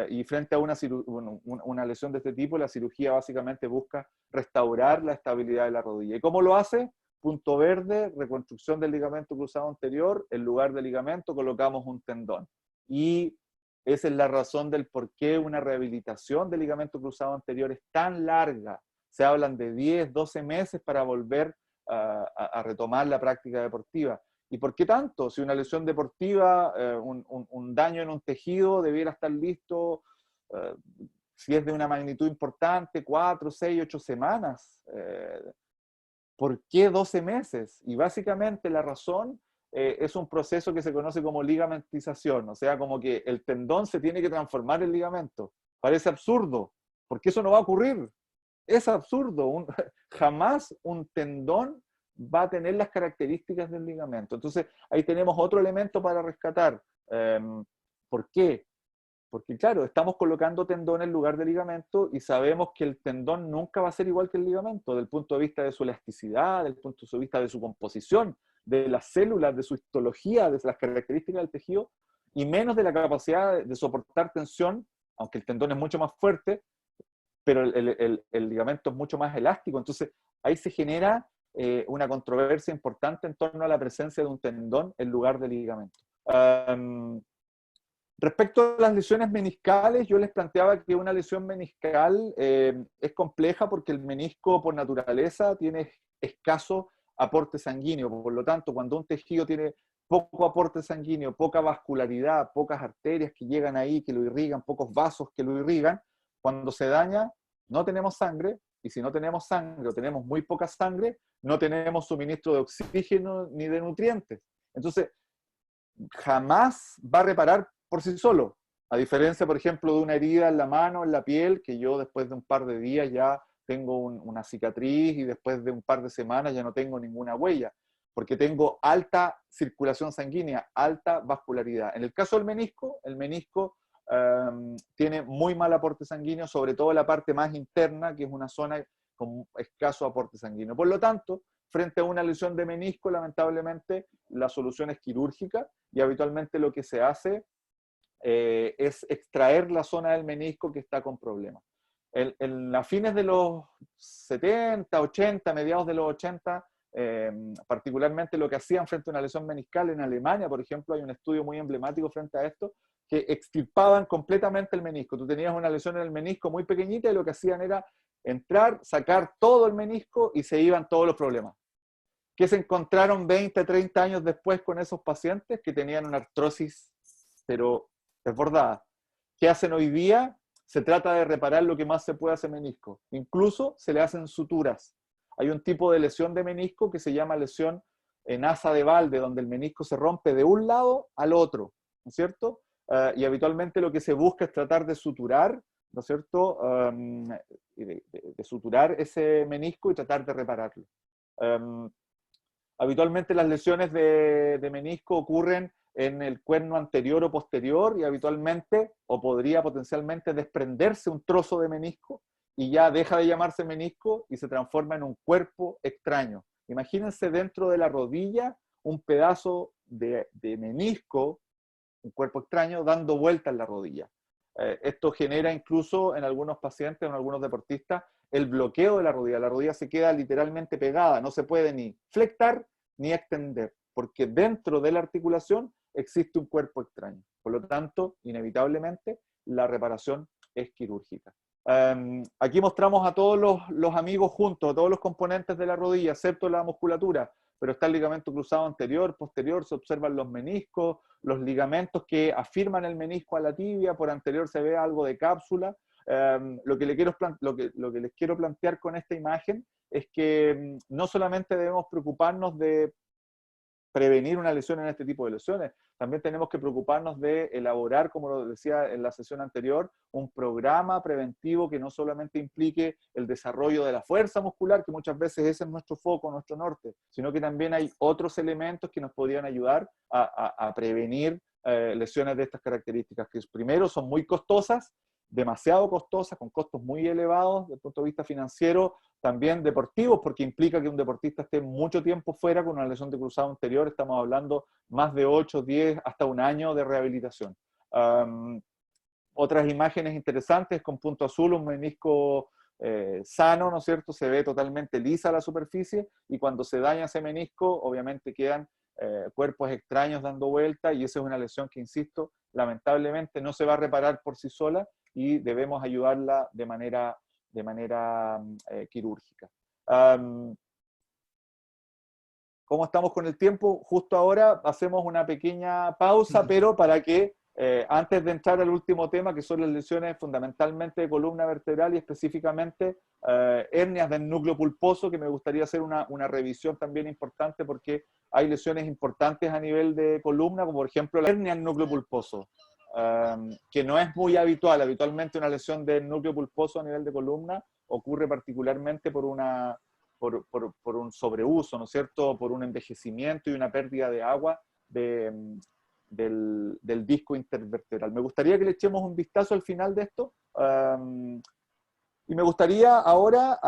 y frente a una lesión de este tipo, la cirugía básicamente busca restaurar la estabilidad de la rodilla. ¿Y cómo lo hace? Punto verde, reconstrucción del ligamento cruzado anterior, en lugar del ligamento colocamos un tendón. Y esa es la razón del por qué una rehabilitación del ligamento cruzado anterior es tan larga. Se hablan de 10, 12 meses para volver a retomar la práctica deportiva. ¿Y por qué tanto? Si una lesión deportiva, un daño en un tejido debiera estar listo, si es de una magnitud importante, 4, 6, 8 semanas. ¿Por qué 12 meses? Y básicamente la razón es un proceso que se conoce como ligamentización, o sea, como que el tendón se tiene que transformar en ligamento. Parece absurdo, porque eso no va a ocurrir. Es absurdo. Jamás un tendón va a tener las características del ligamento. Entonces, ahí tenemos otro elemento para rescatar. ¿Por qué? Porque, claro, estamos colocando tendón en lugar de ligamento y sabemos que el tendón nunca va a ser igual que el ligamento, desde el punto de vista de su elasticidad, desde el punto de vista de su composición, de las células, de su histología, de las características del tejido, y menos de la capacidad de soportar tensión, aunque el tendón es mucho más fuerte, pero el ligamento es mucho más elástico. Entonces, ahí se genera una controversia importante en torno a la presencia de un tendón en lugar de ligamento. Respecto a las lesiones meniscales, yo les planteaba que una lesión meniscal es compleja porque el menisco por naturaleza tiene escaso aporte sanguíneo. Por lo tanto, cuando un tejido tiene poco aporte sanguíneo, poca vascularidad, pocas arterias que llegan ahí, que lo irrigan, pocos vasos que lo irrigan, cuando se daña, no tenemos sangre, y si no tenemos sangre o tenemos muy poca sangre, no tenemos suministro de oxígeno ni de nutrientes. Entonces, jamás va a reparar por sí solo. A diferencia, por ejemplo, de una herida en la mano, en la piel, que yo después de un par de días ya tengo una cicatriz y después de un par de semanas ya no tengo ninguna huella, porque tengo alta circulación sanguínea, alta vascularidad. En el caso del menisco, el menisco tiene muy mal aporte sanguíneo, sobre todo la parte más interna, que es una zona con escaso aporte sanguíneo. Por lo tanto, frente a una lesión de menisco, lamentablemente, la solución es quirúrgica y habitualmente lo que se hace es extraer la zona del menisco que está con problemas. A fines de los 70, 80, mediados de los 80, particularmente lo que hacían frente a una lesión meniscal en Alemania, por ejemplo, hay un estudio muy emblemático frente a esto, que extirpaban completamente el menisco. Tú tenías una lesión en el menisco muy pequeñita y lo que hacían era entrar, sacar todo el menisco y se iban todos los problemas. ¿Qué se encontraron 20, 30 años después con esos pacientes? Que tenían una artrosis, pero desbordada. ¿Qué hacen hoy día? Se trata de reparar lo que más se puede hacer menisco. Incluso se le hacen suturas. Hay un tipo de lesión de menisco que se llama lesión en asa de balde, donde el menisco se rompe de un lado al otro, ¿no es cierto? Y habitualmente lo que se busca es tratar de suturar, ¿no es cierto? De suturar ese menisco y tratar de repararlo. Habitualmente las lesiones de menisco ocurren en el cuerno anterior o posterior y habitualmente, o podría potencialmente desprenderse un trozo de menisco y ya deja de llamarse menisco y se transforma en un cuerpo extraño. Imagínense dentro de la rodilla un pedazo de menisco, un cuerpo extraño, dando vuelta en la rodilla. Esto genera incluso en algunos pacientes, en algunos deportistas, el bloqueo de la rodilla. La rodilla se queda literalmente pegada, no se puede ni flectar ni extender, porque dentro de la articulación existe un cuerpo extraño. Por lo tanto, inevitablemente, la reparación es quirúrgica. Aquí mostramos a todos los amigos juntos, a todos los componentes de la rodilla, excepto la musculatura, pero está el ligamento cruzado anterior, posterior, se observan los meniscos, los ligamentos que afirman el menisco a la tibia, por anterior se ve algo de cápsula. Lo que les quiero plantear con esta imagen es que no solamente debemos preocuparnos de prevenir una lesión en este tipo de lesiones, también tenemos que preocuparnos de elaborar, como lo decía en la sesión anterior, un programa preventivo que no solamente implique el desarrollo de la fuerza muscular, que muchas veces ese es nuestro foco, nuestro norte, sino que también hay otros elementos que nos podrían ayudar a prevenir lesiones de estas características, que primero son muy costosas, demasiado costosas, con costos muy elevados desde el punto de vista financiero, también deportivos, porque implica que un deportista esté mucho tiempo fuera con una lesión de cruzado anterior, estamos hablando más de 8, 10, hasta un año de rehabilitación. Otras imágenes interesantes con punto azul, un menisco sano, ¿no es cierto? Se ve totalmente lisa la superficie y cuando se daña ese menisco, obviamente quedan cuerpos extraños dando vuelta y esa es una lesión que, insisto, lamentablemente no se va a reparar por sí sola y debemos ayudarla de manera quirúrgica. ¿Cómo estamos con el tiempo? Justo ahora hacemos una pequeña pausa, pero para que antes de entrar al último tema, que son las lesiones fundamentalmente de columna vertebral y específicamente hernias del núcleo pulposo, que me gustaría hacer una revisión también importante porque hay lesiones importantes a nivel de columna, como por ejemplo la hernia del núcleo pulposo, que no es muy habitual. Habitualmente una lesión del núcleo pulposo a nivel de columna ocurre particularmente por un sobreuso, ¿no es cierto? Por un envejecimiento y una pérdida de agua del disco intervertebral. Me gustaría que le echemos un vistazo al final de esto. Y me gustaría ahora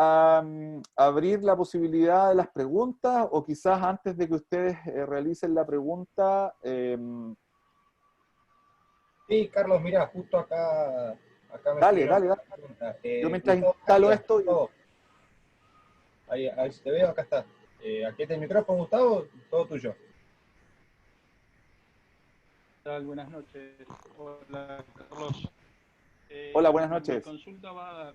abrir la posibilidad de las preguntas, o quizás antes de que ustedes realicen la pregunta. Sí, Carlos, mira, justo acá me Dale. escribieron una pregunta. Yo mientras Gustavo instalo Candia, esto... Gustavo, ahí, a ver si te veo, acá está. Aquí está el micrófono, Gustavo, todo tuyo. ¿Qué tal? Buenas noches. Hola, Carlos. Hola, buenas Mi noches. consulta va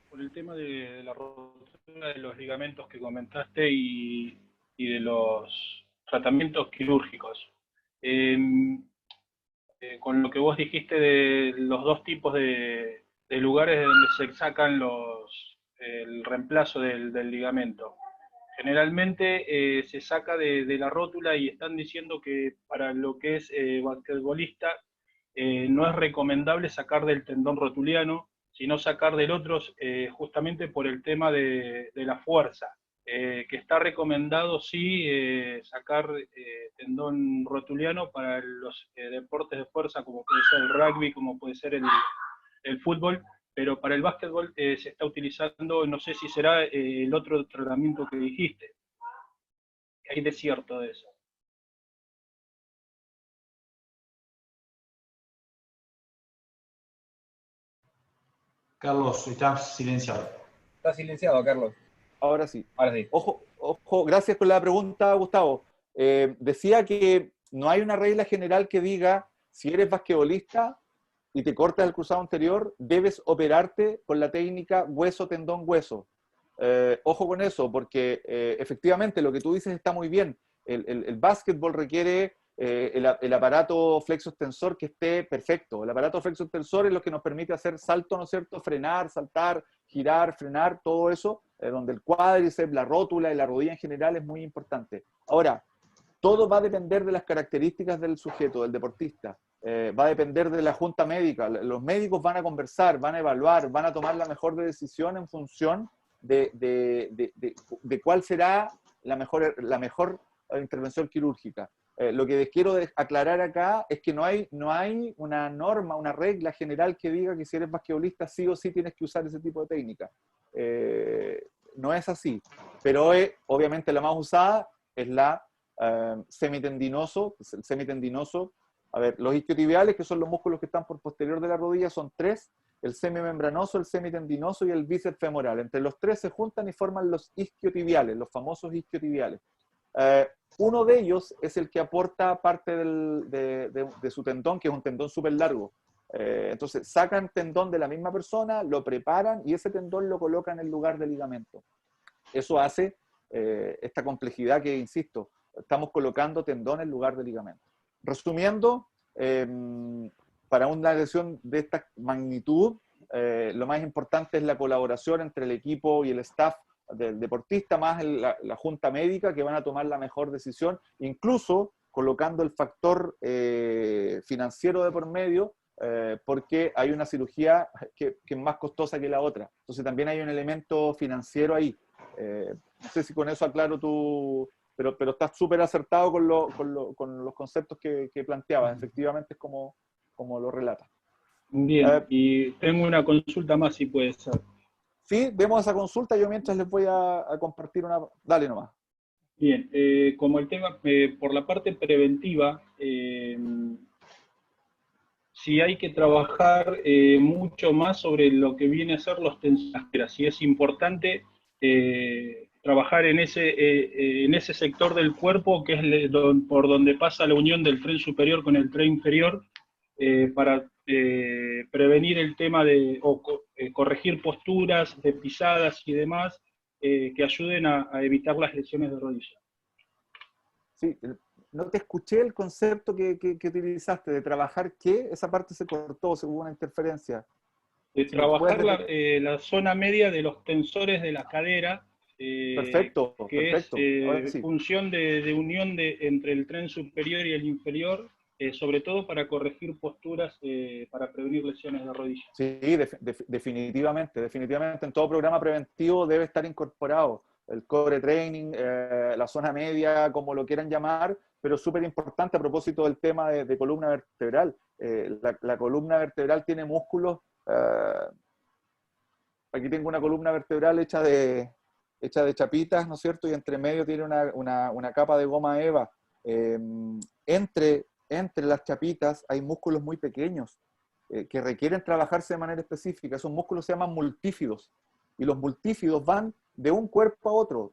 por el tema de la rotura de los ligamentos que comentaste y de los tratamientos quirúrgicos. Con lo que vos dijiste de los dos tipos de de lugares de donde se sacan el reemplazo del ligamento. Generalmente se saca de la rótula y están diciendo que para lo que es basquetbolista no es recomendable sacar del tendón rotuliano, sino sacar del otro justamente por el tema de la fuerza, que está recomendado sí sacar tendón rotuliano para los deportes de fuerza como puede ser el rugby, como puede ser el fútbol, pero para el básquetbol se está utilizando, no sé si será el otro tratamiento que dijiste. Hay desierto de eso. Carlos, estás silenciado. Está silenciado, Carlos. Ahora sí. Ahora sí. Ojo, gracias por la pregunta, Gustavo. Decía que no hay una regla general que diga, si eres basquetbolista y te cortas el cruzado anterior, debes operarte con la técnica hueso, tendón, hueso. Ojo con eso, porque efectivamente lo que tú dices está muy bien. El básquetbol requiere el aparato flexo-extensor que esté perfecto. El aparato flexo-extensor es lo que nos permite hacer salto, ¿no es cierto? Frenar, saltar, girar, frenar, todo eso, donde el cuádriceps, la rótula y la rodilla en general es muy importante. Ahora, todo va a depender de las características del sujeto, del deportista. Va a depender de la junta médica. Los médicos van a conversar, van a evaluar, van a tomar la mejor decisión en función de cuál será la mejor intervención quirúrgica. Lo que les quiero aclarar acá es que no hay una norma, una regla general que diga que si eres basquetbolista sí o sí tienes que usar ese tipo de técnica. No es así, pero obviamente la más usada es la semitendinoso. El semitendinoso, a ver, los isquiotibiales, que son los músculos que están por posterior de la rodilla, son 3, el semimembranoso, el semitendinoso y el bíceps femoral. Entre los 3 se juntan y forman los isquiotibiales, los famosos isquiotibiales. Uno de ellos es el que aporta parte de su tendón, que es un tendón súper largo. Entonces sacan tendón de la misma persona, lo preparan y ese tendón lo colocan en el lugar del ligamento. Eso hace esta complejidad que, insisto, estamos colocando tendón en lugar de ligamento. Resumiendo, para una lesión de esta magnitud, lo más importante es la colaboración entre el equipo y el staff del deportista, más la junta médica, que van a tomar la mejor decisión, incluso colocando el factor financiero de por medio, porque hay una cirugía que es más costosa que la otra. Entonces también hay un elemento financiero ahí. No sé si con eso aclaro tu... Pero estás súper acertado con los conceptos que planteabas. Efectivamente es como lo relata. Bien, y tengo una consulta más, si puede ser. Sí, vemos esa consulta. Yo mientras les voy a compartir una... Dale nomás. Bien, como el tema, por la parte preventiva, si hay que trabajar mucho más sobre lo que viene a ser los tensores, si es importante trabajar en ese sector del cuerpo que es por donde pasa la unión del tren superior con el tren inferior, para prevenir el tema o corregir posturas de pisadas y demás que ayuden a evitar las lesiones de rodilla. Sí, no te escuché el concepto que utilizaste de trabajar, ¿qué? Esa parte se cortó, hubo una interferencia. De trabajar la zona media de los tensores de la cadera, perfecto, que perfecto. es función de unión entre el tren superior y el inferior, sobre todo para corregir posturas, para prevenir lesiones de rodilla. Sí, definitivamente en todo programa preventivo debe estar incorporado el core training, la zona media, como lo quieran llamar, pero súper importante a propósito del tema de columna vertebral. La columna vertebral tiene músculos. Aquí tengo una columna vertebral hecha de chapitas, ¿no es cierto? Y entre medio tiene una capa de goma eva. Entre las chapitas hay músculos muy pequeños que requieren trabajarse de manera específica. Esos músculos se llaman multífidos. Y los multífidos van de un cuerpo a otro,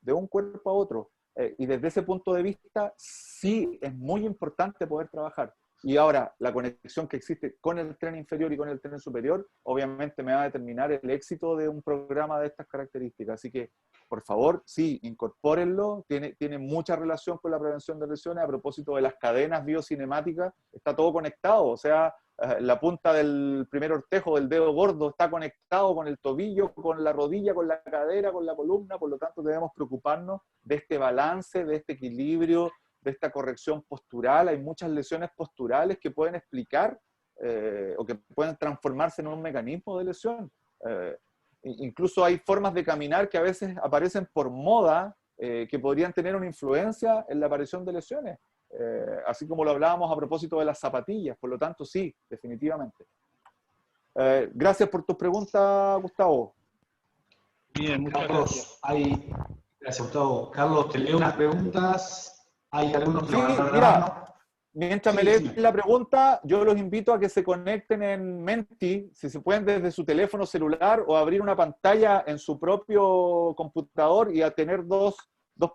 y desde ese punto de vista, sí es muy importante poder trabajar. Y ahora, la conexión que existe con el tren inferior y con el tren superior, obviamente me va a determinar el éxito de un programa de estas características. Así que, por favor, sí, incorpórenlo. Tiene mucha relación con la prevención de lesiones. A propósito de las cadenas biocinemáticas, está todo conectado. O sea, la punta del primer ortejo del dedo gordo está conectado con el tobillo, con la rodilla, con la cadera, con la columna, por lo tanto debemos preocuparnos de este balance, de este equilibrio, de esta corrección postural. Hay muchas lesiones posturales que pueden explicar o que pueden transformarse en un mecanismo de lesión. Incluso hay formas de caminar que a veces aparecen por moda que podrían tener una influencia en la aparición de lesiones. Así como lo hablábamos a propósito de las zapatillas, por lo tanto sí, definitivamente. Gracias por tus preguntas, Gustavo. Bien, muchas Carlos, gracias, Gustavo. Carlos, te leo unas preguntas. Hay algunos que Sí, van a dar la mira, mano. mientras me Sí, lees sí. la pregunta, yo los invito a que se conecten en Menti, si se pueden desde su teléfono celular o abrir una pantalla en su propio computador y a tener dos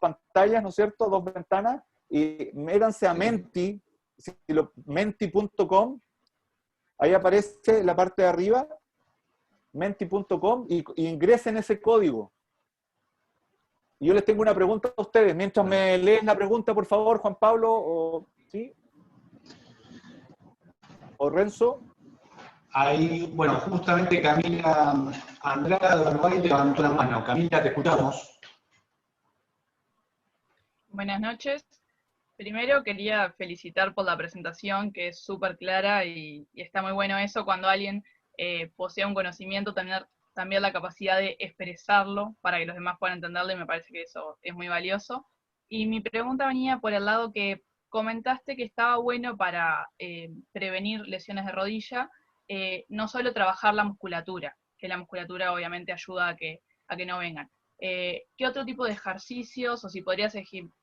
pantallas, ¿no es cierto? Dos ventanas, y métanse a Menti, menti.com, ahí aparece la parte de arriba, menti.com, y ingresen ese código. Y yo les tengo una pregunta a ustedes, mientras me lees la pregunta, por favor, Juan Pablo, ¿sí? ¿O Renzo? Ahí, bueno, justamente Camila Andrade de Uruguay levantó la mano. Camila, te escuchamos. Buenas noches. Primero quería felicitar por la presentación, que es súper clara y está muy bueno eso cuando alguien posee un conocimiento, tener también la capacidad de expresarlo para que los demás puedan entenderlo, y me parece que eso es muy valioso. Y mi pregunta venía por el lado que comentaste que estaba bueno para prevenir lesiones de rodilla, no solo trabajar la musculatura, que la musculatura obviamente ayuda a que no vengan. ¿Qué otro tipo de ejercicios, o si podrías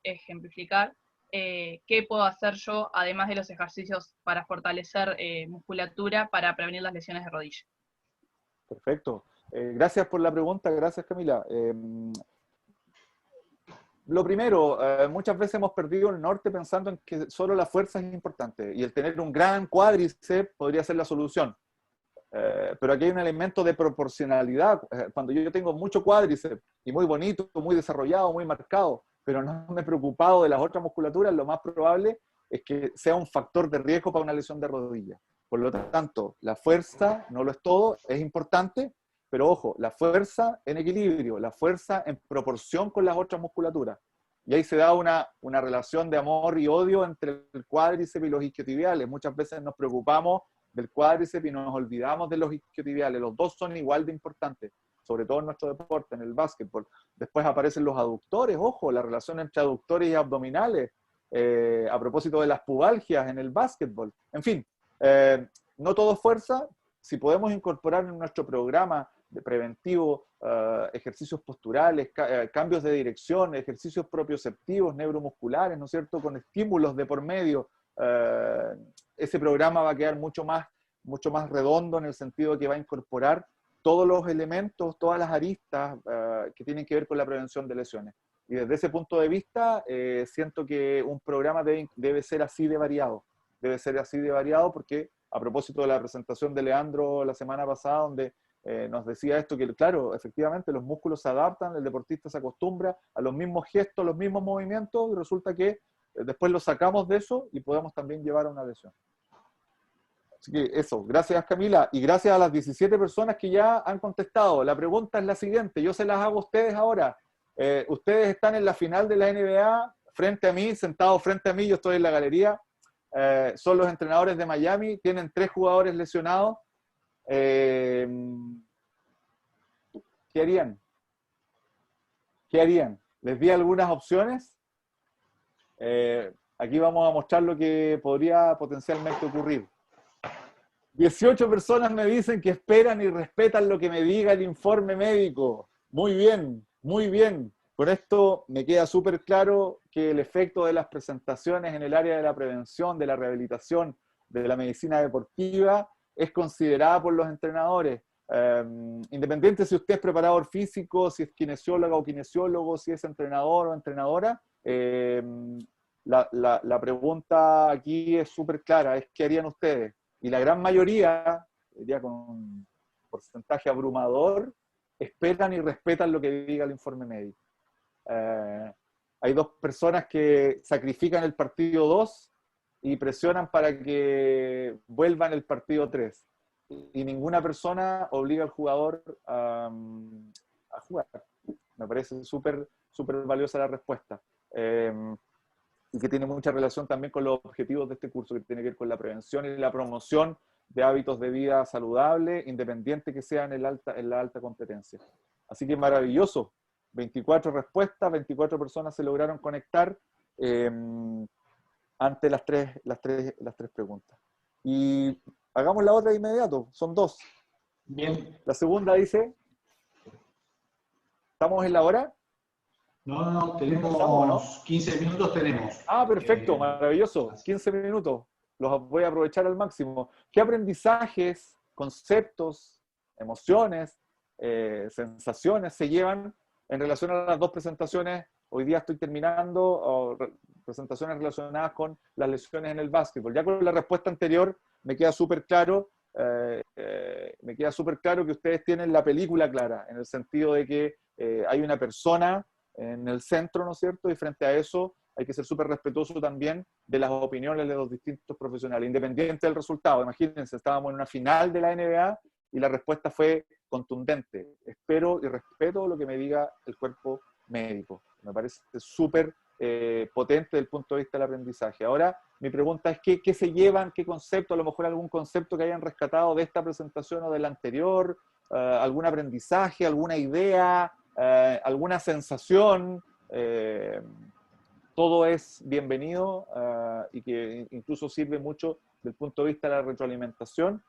ejemplificar, qué puedo hacer yo, además de los ejercicios para fortalecer musculatura, para prevenir las lesiones de rodilla? Perfecto. Gracias por la pregunta, gracias Camila. Lo primero, muchas veces hemos perdido el norte pensando en que solo la fuerza es importante y el tener un gran cuádriceps podría ser la solución. Pero aquí hay un elemento de proporcionalidad. Cuando yo tengo mucho cuádriceps y muy bonito, muy desarrollado, muy marcado, pero no me he preocupado de las otras musculaturas, lo más probable es que sea un factor de riesgo para una lesión de rodilla. Por lo tanto, la fuerza no lo es todo, es importante, pero ojo, la fuerza en equilibrio, la fuerza en proporción con las otras musculaturas. Y ahí se da una relación de amor y odio entre el cuádriceps y los isquiotibiales. Muchas veces nos preocupamos del cuádriceps y nos olvidamos de los isquiotibiales. Los dos son igual de importantes, sobre todo en nuestro deporte, en el básquetbol. Después aparecen los aductores, ojo, la relación entre aductores y abdominales, a propósito de las pubalgias en el básquetbol. En fin, no todo es fuerza. Si podemos incorporar en nuestro programa de preventivo ejercicios posturales, cambios de dirección, ejercicios propioceptivos, neuromusculares, ¿no es cierto?, con estímulos de por medio, ese programa va a quedar mucho más redondo, en el sentido de que va a incorporar todos los elementos, todas las aristas que tienen que ver con la prevención de lesiones. Y desde ese punto de vista, siento que un programa debe ser así de variado. Debe ser así de variado porque, a propósito de la presentación de Leandro la semana pasada, donde nos decía esto, que claro, efectivamente los músculos se adaptan, el deportista se acostumbra a los mismos gestos, los mismos movimientos, y resulta que después lo sacamos de eso y podemos también llevar a una lesión. Así que eso, gracias Camila, y gracias a las 17 personas que ya han contestado. La pregunta es la siguiente, yo se las hago a ustedes ahora. Ustedes están en la final de la NBA, frente a mí, sentados frente a mí, yo estoy en la galería. Son los entrenadores de Miami, tienen 3 jugadores lesionados. ¿Qué harían? ¿Qué harían? Les di algunas opciones. Aquí vamos a mostrar lo que podría potencialmente ocurrir. 18 personas me dicen que esperan y respetan lo que me diga el informe médico. Muy bien, muy bien. Con esto me queda súper claro que el efecto de las presentaciones en el área de la prevención, de la rehabilitación, de la medicina deportiva, es considerada por los entrenadores. Independiente si usted es preparador físico, si es kinesióloga o kinesiólogo, si es entrenador o entrenadora, la pregunta aquí es súper clara, es ¿qué harían ustedes? Y la gran mayoría, diría con un porcentaje abrumador, esperan y respetan lo que diga el informe médico. Hay 2 personas que sacrifican el partido 2 y presionan para que vuelvan el partido 3. Y ninguna persona obliga al jugador a jugar. Me parece súper valiosa la respuesta. Y que tiene mucha relación también con los objetivos de este curso, que tiene que ver con la prevención y la promoción de hábitos de vida saludable, independiente que sean en la alta competencia. Así que maravilloso. 24 respuestas, 24 personas se lograron conectar ante las tres preguntas. Y hagamos la otra de inmediato, son 2. Bien. La segunda dice, ¿estamos en la hora? No, tenemos ¿Estamos, no? 15 minutos tenemos. Ah, perfecto, maravilloso. 15 minutos. Los voy a aprovechar al máximo. ¿Qué aprendizajes, conceptos, emociones, sensaciones se llevan en relación a las 2 presentaciones? Hoy día estoy terminando presentaciones relacionadas con las lesiones en el básquetbol. Ya con la respuesta anterior me queda súper claro, que ustedes tienen la película clara, en el sentido de que hay una persona en el centro, ¿no es cierto? Y frente a eso hay que ser súper respetuoso también de las opiniones de los distintos profesionales, independiente del resultado. Imagínense, estábamos en una final de la NBA y la respuesta fue contundente. Espero y respeto lo que me diga el cuerpo médico. Me parece súper potente desde el punto de vista del aprendizaje. Ahora, mi pregunta es, ¿qué se llevan? ¿Qué concepto? A lo mejor algún concepto que hayan rescatado de esta presentación o de la anterior, algún aprendizaje, alguna idea, alguna sensación. Todo es bienvenido y que incluso sirve mucho desde el punto de vista de la retroalimentación.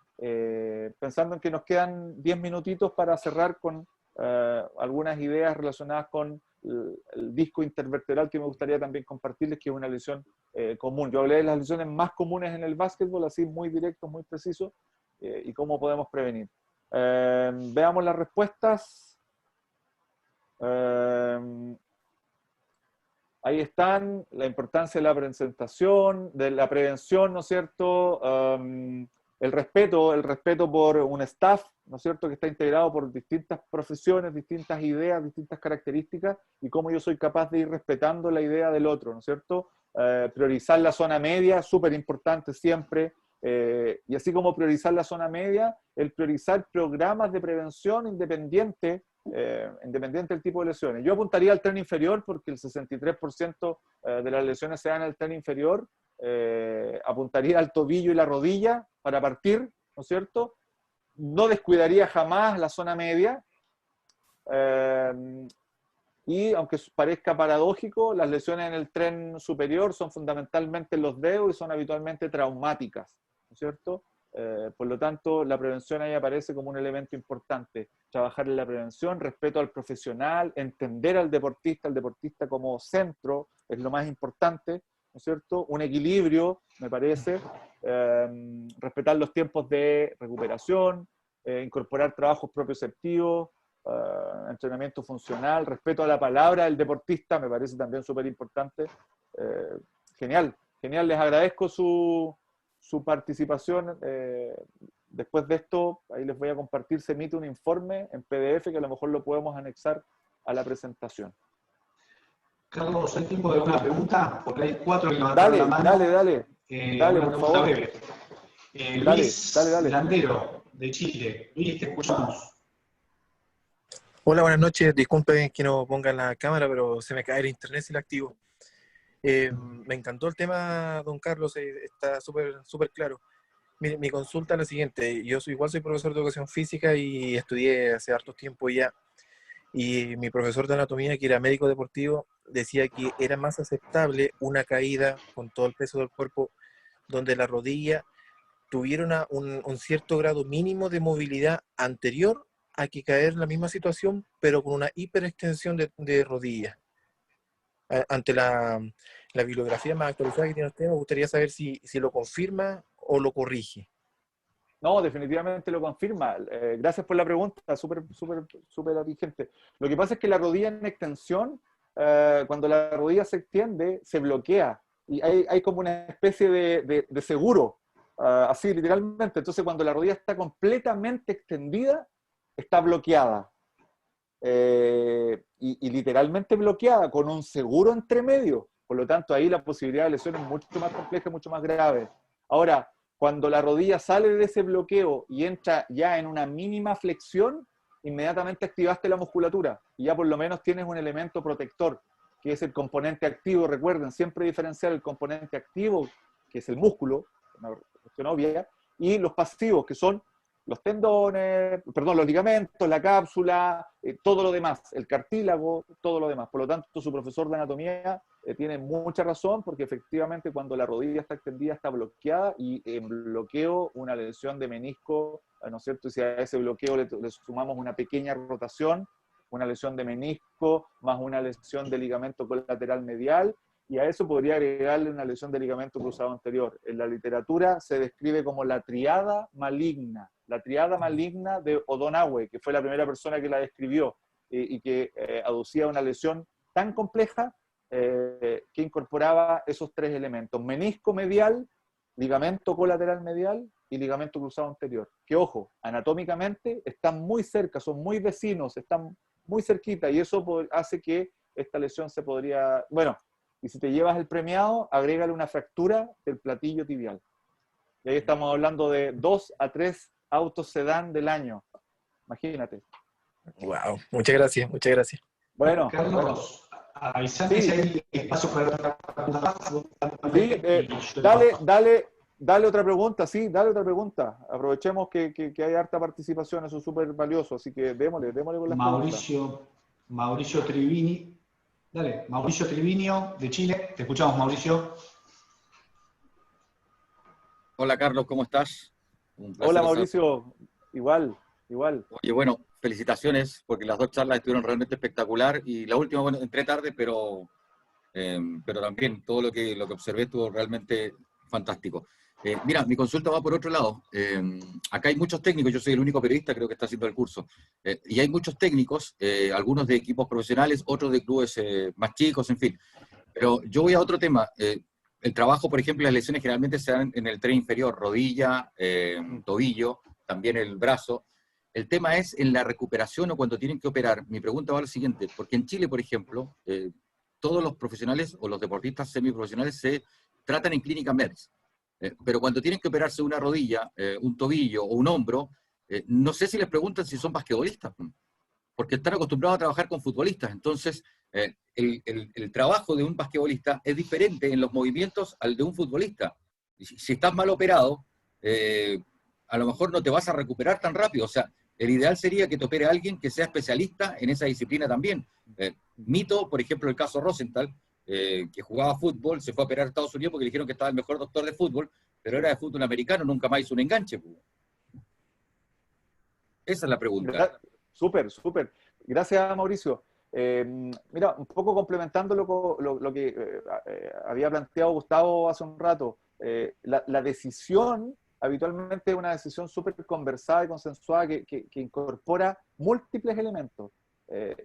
Pensando en que nos quedan 10 minutitos para cerrar con algunas ideas relacionadas con el disco intervertebral que me gustaría también compartirles, que es una lesión común. Yo hablé de las lesiones más comunes en el básquetbol, así muy directo, muy preciso, y cómo podemos prevenir. Veamos las respuestas. Ahí están, la importancia de la presentación, de la prevención, ¿no es cierto? El respeto por un staff, ¿no es cierto?, que está integrado por distintas profesiones, distintas ideas, distintas características, y cómo yo soy capaz de ir respetando la idea del otro, ¿no es cierto? Priorizar la zona media, súper importante siempre, y así como priorizar la zona media, el priorizar programas de prevención independiente del tipo de lesiones. Yo apuntaría al tren inferior porque el 63% de las lesiones se dan en el tren inferior. Apuntaría al tobillo y la rodilla para partir, ¿no es cierto? No descuidaría jamás la zona media. Y aunque parezca paradójico, las lesiones en el tren superior son fundamentalmente en los dedos y son habitualmente traumáticas, ¿no es cierto? Por lo tanto, la prevención ahí aparece como un elemento importante. Trabajar en la prevención, respeto al profesional, entender al deportista como centro, es lo más importante, ¿no es cierto? Un equilibrio, me parece, respetar los tiempos de recuperación, incorporar trabajos propioceptivos, entrenamiento funcional, respeto a la palabra del deportista, me parece también súper importante. Genial, les agradezco su participación. Después de esto, ahí les voy a compartir, se emite un informe en PDF que a lo mejor lo podemos anexar a la presentación. Carlos, ¿hay tiempo de una pregunta? Porque hay 4 que levantaron la mano. Dale, por favor. Luis Landero, de Chile. Luis, te escuchamos. Hola, buenas noches. Disculpen que no ponga la cámara, pero se me cae el internet si la activo. Me encantó el tema, don Carlos, está súper claro. Mi consulta es la siguiente. Yo soy profesor de educación física y estudié hace harto tiempo ya. Y mi profesor de anatomía, que era médico deportivo, decía que era más aceptable una caída con todo el peso del cuerpo donde la rodilla tuviera un cierto grado mínimo de movilidad anterior a que caer en la misma situación, pero con una hiperextensión de rodilla. Ante la bibliografía más actualizada que tiene usted, me gustaría saber si lo confirma o lo corrige. No, definitivamente lo confirma. Gracias por la pregunta, súper vigente. Lo que pasa es que la rodilla en extensión, cuando la rodilla se extiende, se bloquea. Y hay como una especie de seguro, así literalmente. Entonces, cuando la rodilla está completamente extendida, está bloqueada. Y literalmente bloqueada, con un seguro entre medio. Por lo tanto, ahí la posibilidad de lesión es mucho más compleja, mucho más grave. Ahora, cuando la rodilla sale de ese bloqueo y entra ya en una mínima flexión, inmediatamente activaste la musculatura y ya por lo menos tienes un elemento protector, que es el componente activo. Recuerden, siempre diferenciar el componente activo, que es el músculo, una cuestión obvia, y los pasivos, que son los tendones, perdón, los ligamentos, la cápsula, todo lo demás, el cartílago, todo lo demás. Por lo tanto, su profesor de anatomía tiene mucha razón, porque efectivamente cuando la rodilla está extendida está bloqueada, y en bloqueo una lesión de menisco, ¿no es cierto? Y si a ese bloqueo le sumamos una pequeña rotación, una lesión de menisco más una lesión de ligamento colateral medial, y a eso podría agregarle una lesión de ligamento cruzado anterior. En la literatura se describe como la triada maligna de O'Donoghue, que fue la primera persona que la describió, y que aducía una lesión tan compleja que incorporaba esos tres elementos: menisco medial, ligamento colateral medial y ligamento cruzado anterior. Que, ojo, anatómicamente están muy cerca, son muy vecinos, están muy cerquita, y eso hace que esta lesión se podría... Bueno, y si te llevas el premiado, agrégale una fractura del platillo tibial. Y ahí estamos hablando de 2 a 3 autos sedán del año. Imagínate. Wow, muchas gracias, muchas gracias. Bueno, Carlos, avisame si hay espacio para otra pregunta. Sí, dale otra pregunta, sí, dale otra pregunta. Aprovechemos que hay harta participación, eso es súper valioso, así que démosle con las preguntas. Mauricio Trivini. Dale, Mauricio Trivinio, de Chile. Te escuchamos, Mauricio. Hola Carlos, ¿cómo estás? Un placer. Hola Mauricio, igual. Oye, bueno, felicitaciones, porque las dos charlas estuvieron realmente espectacular, y la última, bueno, entré tarde, pero también todo lo que observé estuvo realmente fantástico. Mira, mi consulta va por otro lado. Acá hay muchos técnicos, yo soy el único periodista creo que está haciendo el curso, y hay muchos técnicos, algunos de equipos profesionales, otros de clubes más chicos, en fin. Pero yo voy a otro tema. El trabajo, por ejemplo, las lesiones generalmente se dan en el tren inferior, rodilla, tobillo, también el brazo. El tema es en la recuperación o cuando tienen que operar. Mi pregunta va a lo siguiente, porque en Chile, por ejemplo, todos los profesionales o los deportistas semiprofesionales se tratan en clínicas médicas. Pero cuando tienen que operarse una rodilla, un tobillo o un hombro, no sé si les preguntan si son basquetbolistas, porque están acostumbrados a trabajar con futbolistas. Entonces, el trabajo de un basquetbolista es diferente en los movimientos al de un futbolista. Si estás mal operado, a lo mejor no te vas a recuperar tan rápido. O sea, el ideal sería que te opere alguien que sea especialista en esa disciplina también. Mito, por ejemplo, el caso Rosenthal, que jugaba fútbol, se fue a operar a Estados Unidos porque le dijeron que estaba el mejor doctor de fútbol, pero era de fútbol americano, nunca más hizo un enganche. Esa es la pregunta. Súper. Gracias, Mauricio. Mira, un poco complementando lo que había planteado Gustavo hace un rato, la decisión habitualmente es una decisión súper conversada y consensuada que incorpora múltiples elementos,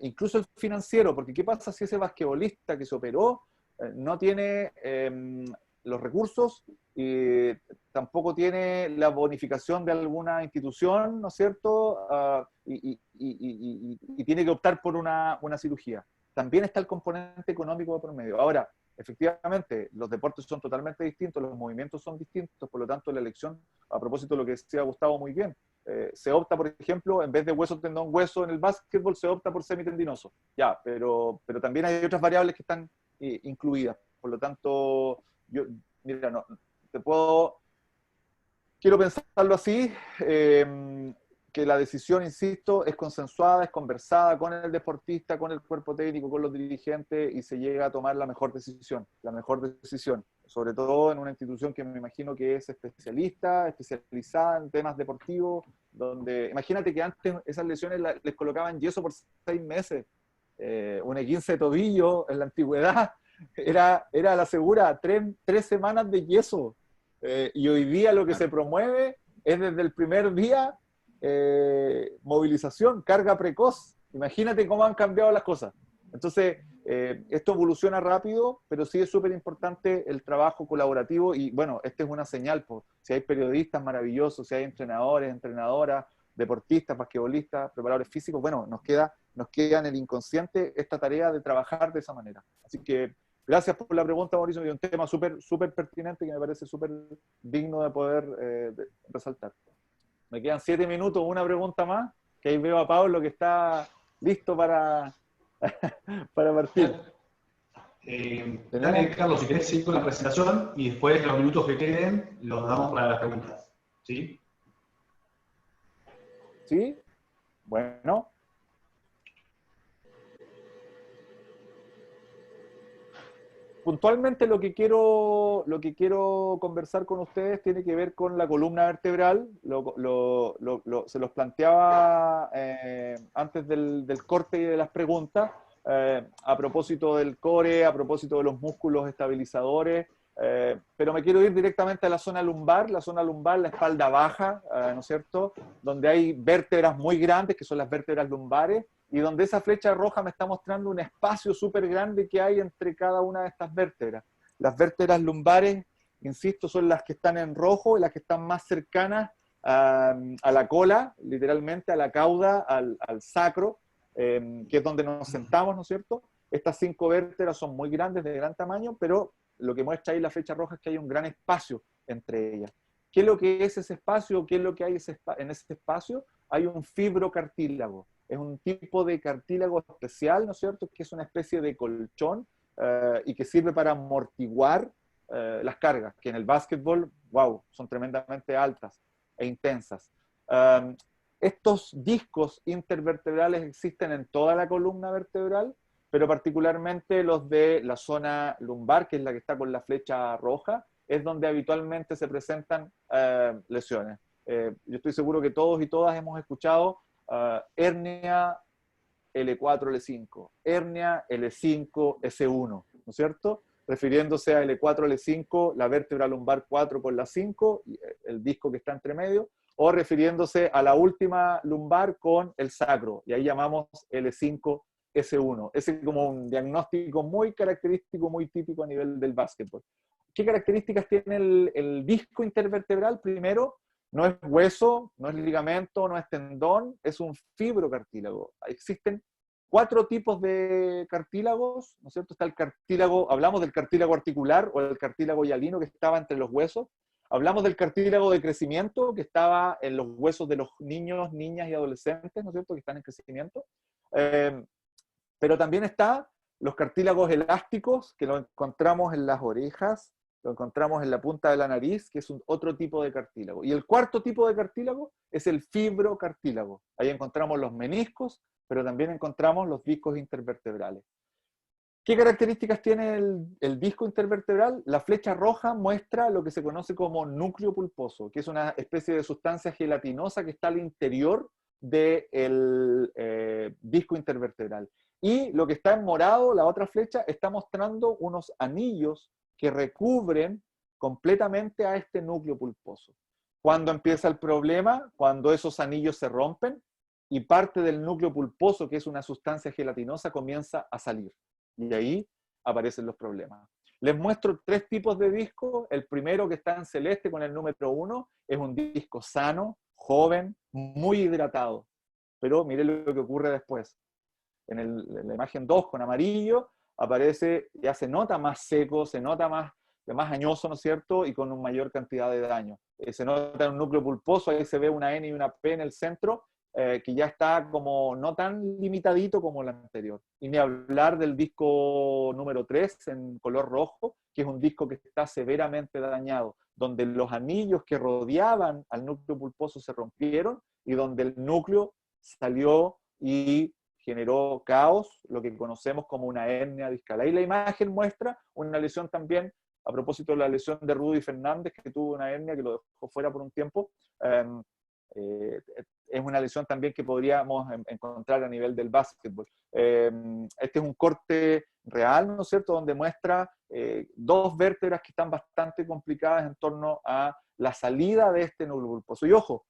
incluso el financiero, porque ¿qué pasa si ese basquetbolista que se operó no tiene los recursos y tampoco tiene la bonificación de alguna institución, ¿no es cierto? Y tiene que optar por una cirugía. También está el componente económico de por medio. Ahora, efectivamente, los deportes son totalmente distintos, los movimientos son distintos, por lo tanto la elección, a propósito de lo que decía Gustavo muy bien, se opta, por ejemplo, en vez de hueso, tendón, hueso en el básquetbol, se opta por semitendinoso. Ya, pero también hay otras variables que están incluidas. Por lo tanto, yo, mira, no, quiero pensarlo así, que la decisión, insisto, es consensuada, es conversada con el deportista, con el cuerpo técnico, con los dirigentes, y se llega a tomar la mejor decisión, sobre todo en una institución que me imagino que es especializada en temas deportivos, donde, imagínate que antes esas lesiones les colocaban yeso por 6 meses, un esguince de tobillo en la antigüedad, era la segura 3 semanas de yeso, y hoy día lo que se promueve es desde el primer día movilización, carga precoz. Imagínate cómo han cambiado las cosas. Entonces, esto evoluciona rápido, pero sí es súper importante el trabajo colaborativo, y bueno, esta es una señal, pues, si hay periodistas maravillosos, si hay entrenadores, entrenadoras, deportistas, basquetbolistas, preparadores físicos, bueno, nos queda en el inconsciente esta tarea de trabajar de esa manera. Así que Gracias por la pregunta, Mauricio, y un tema súper pertinente que me parece súper digno de poder resaltar. Me quedan 7 minutos, una pregunta más, que ahí veo a Pablo que está listo para, para partir. Dale, Carlos, si querés seguir con la presentación y después los minutos que queden los damos para las preguntas. ¿Sí? ¿Sí? Bueno. Puntualmente lo que quiero conversar con ustedes tiene que ver con la columna vertebral. Se los planteaba antes del corte y de las preguntas, a propósito del core, a propósito de los músculos estabilizadores, pero me quiero ir directamente a la zona lumbar, la espalda baja, ¿no es cierto?, donde hay vértebras muy grandes, que son las vértebras lumbares, y donde esa flecha roja me está mostrando un espacio súper grande que hay entre cada una de estas vértebras. Las vértebras lumbares, insisto, son las que están en rojo y las que están más cercanas a la cola, literalmente a la cauda, al sacro, que es donde nos sentamos, ¿no es cierto? Estas 5 vértebras son muy grandes, de gran tamaño, pero lo que muestra ahí la flecha roja es que hay un gran espacio entre ellas. ¿Qué es lo que es ese espacio? ¿Qué es lo que hay en ese espacio? Hay un fibrocartílago. Es un tipo de cartílago especial, ¿no es cierto?, que es una especie de colchón y que sirve para amortiguar las cargas, que en el básquetbol, wow, son tremendamente altas e intensas. Estos discos intervertebrales existen en toda la columna vertebral, pero particularmente los de la zona lumbar, que es la que está con la flecha roja, es donde habitualmente se presentan lesiones. Yo estoy seguro que todos y todas hemos escuchado hernia L4, L5, hernia L5, S1, ¿no es cierto? Refiriéndose a L4, L5, la vértebra lumbar 4 con la 5, el disco que está entre medio, o refiriéndose a la última lumbar con el sacro, y ahí llamamos L5, S1. Ese es como un diagnóstico muy característico, muy típico a nivel del básquetbol. ¿Qué características tiene el disco intervertebral? Primero, no es hueso, no es ligamento, no es tendón, es un fibrocartílago. Existen 4 tipos de cartílagos, ¿no es cierto? Está el cartílago, hablamos del cartílago articular o el cartílago hialino que estaba entre los huesos. Hablamos del cartílago de crecimiento que estaba en los huesos de los niños, niñas y adolescentes, ¿no es cierto?, que están en crecimiento. Pero también está los cartílagos elásticos, que lo encontramos en las orejas, lo encontramos en la punta de la nariz, que es otro tipo de cartílago. Y el cuarto tipo de cartílago es el fibrocartílago. Ahí encontramos los meniscos, pero también encontramos los discos intervertebrales. ¿Qué características tiene el disco intervertebral? La flecha roja muestra lo que se conoce como núcleo pulposo, que es una especie de sustancia gelatinosa que está al interior del disco intervertebral. Y lo que está en morado, la otra flecha, está mostrando unos anillos que recubren completamente a este núcleo pulposo. ¿Cuándo empieza el problema? Cuando esos anillos se rompen y parte del núcleo pulposo, que es una sustancia gelatinosa, comienza a salir. Y ahí aparecen los problemas. Les muestro 3 tipos de discos. El primero, que está en celeste con el número 1, es un disco sano, joven, muy hidratado. Pero miren lo que ocurre después. En la imagen 2 con amarillo aparece, ya se nota más seco, se nota más añoso, ¿no es cierto?, y con una mayor cantidad de daño. Se nota en un núcleo pulposo, ahí se ve una N y una P en el centro, que ya está como no tan limitadito como el anterior. Y ni hablar del disco número 3 en color rojo, que es un disco que está severamente dañado, donde los anillos que rodeaban al núcleo pulposo se rompieron y donde el núcleo salió y generó caos, lo que conocemos como una hernia discal. Ahí la imagen muestra una lesión también, a propósito de la lesión de Rudy Fernández, que tuvo una hernia que lo dejó fuera por un tiempo. Es una lesión también que podríamos encontrar a nivel del básquetbol. Este es un corte real, ¿no es cierto?, donde muestra 2 vértebras que están bastante complicadas en torno a la salida de este núcleo pulposo. Y ojo,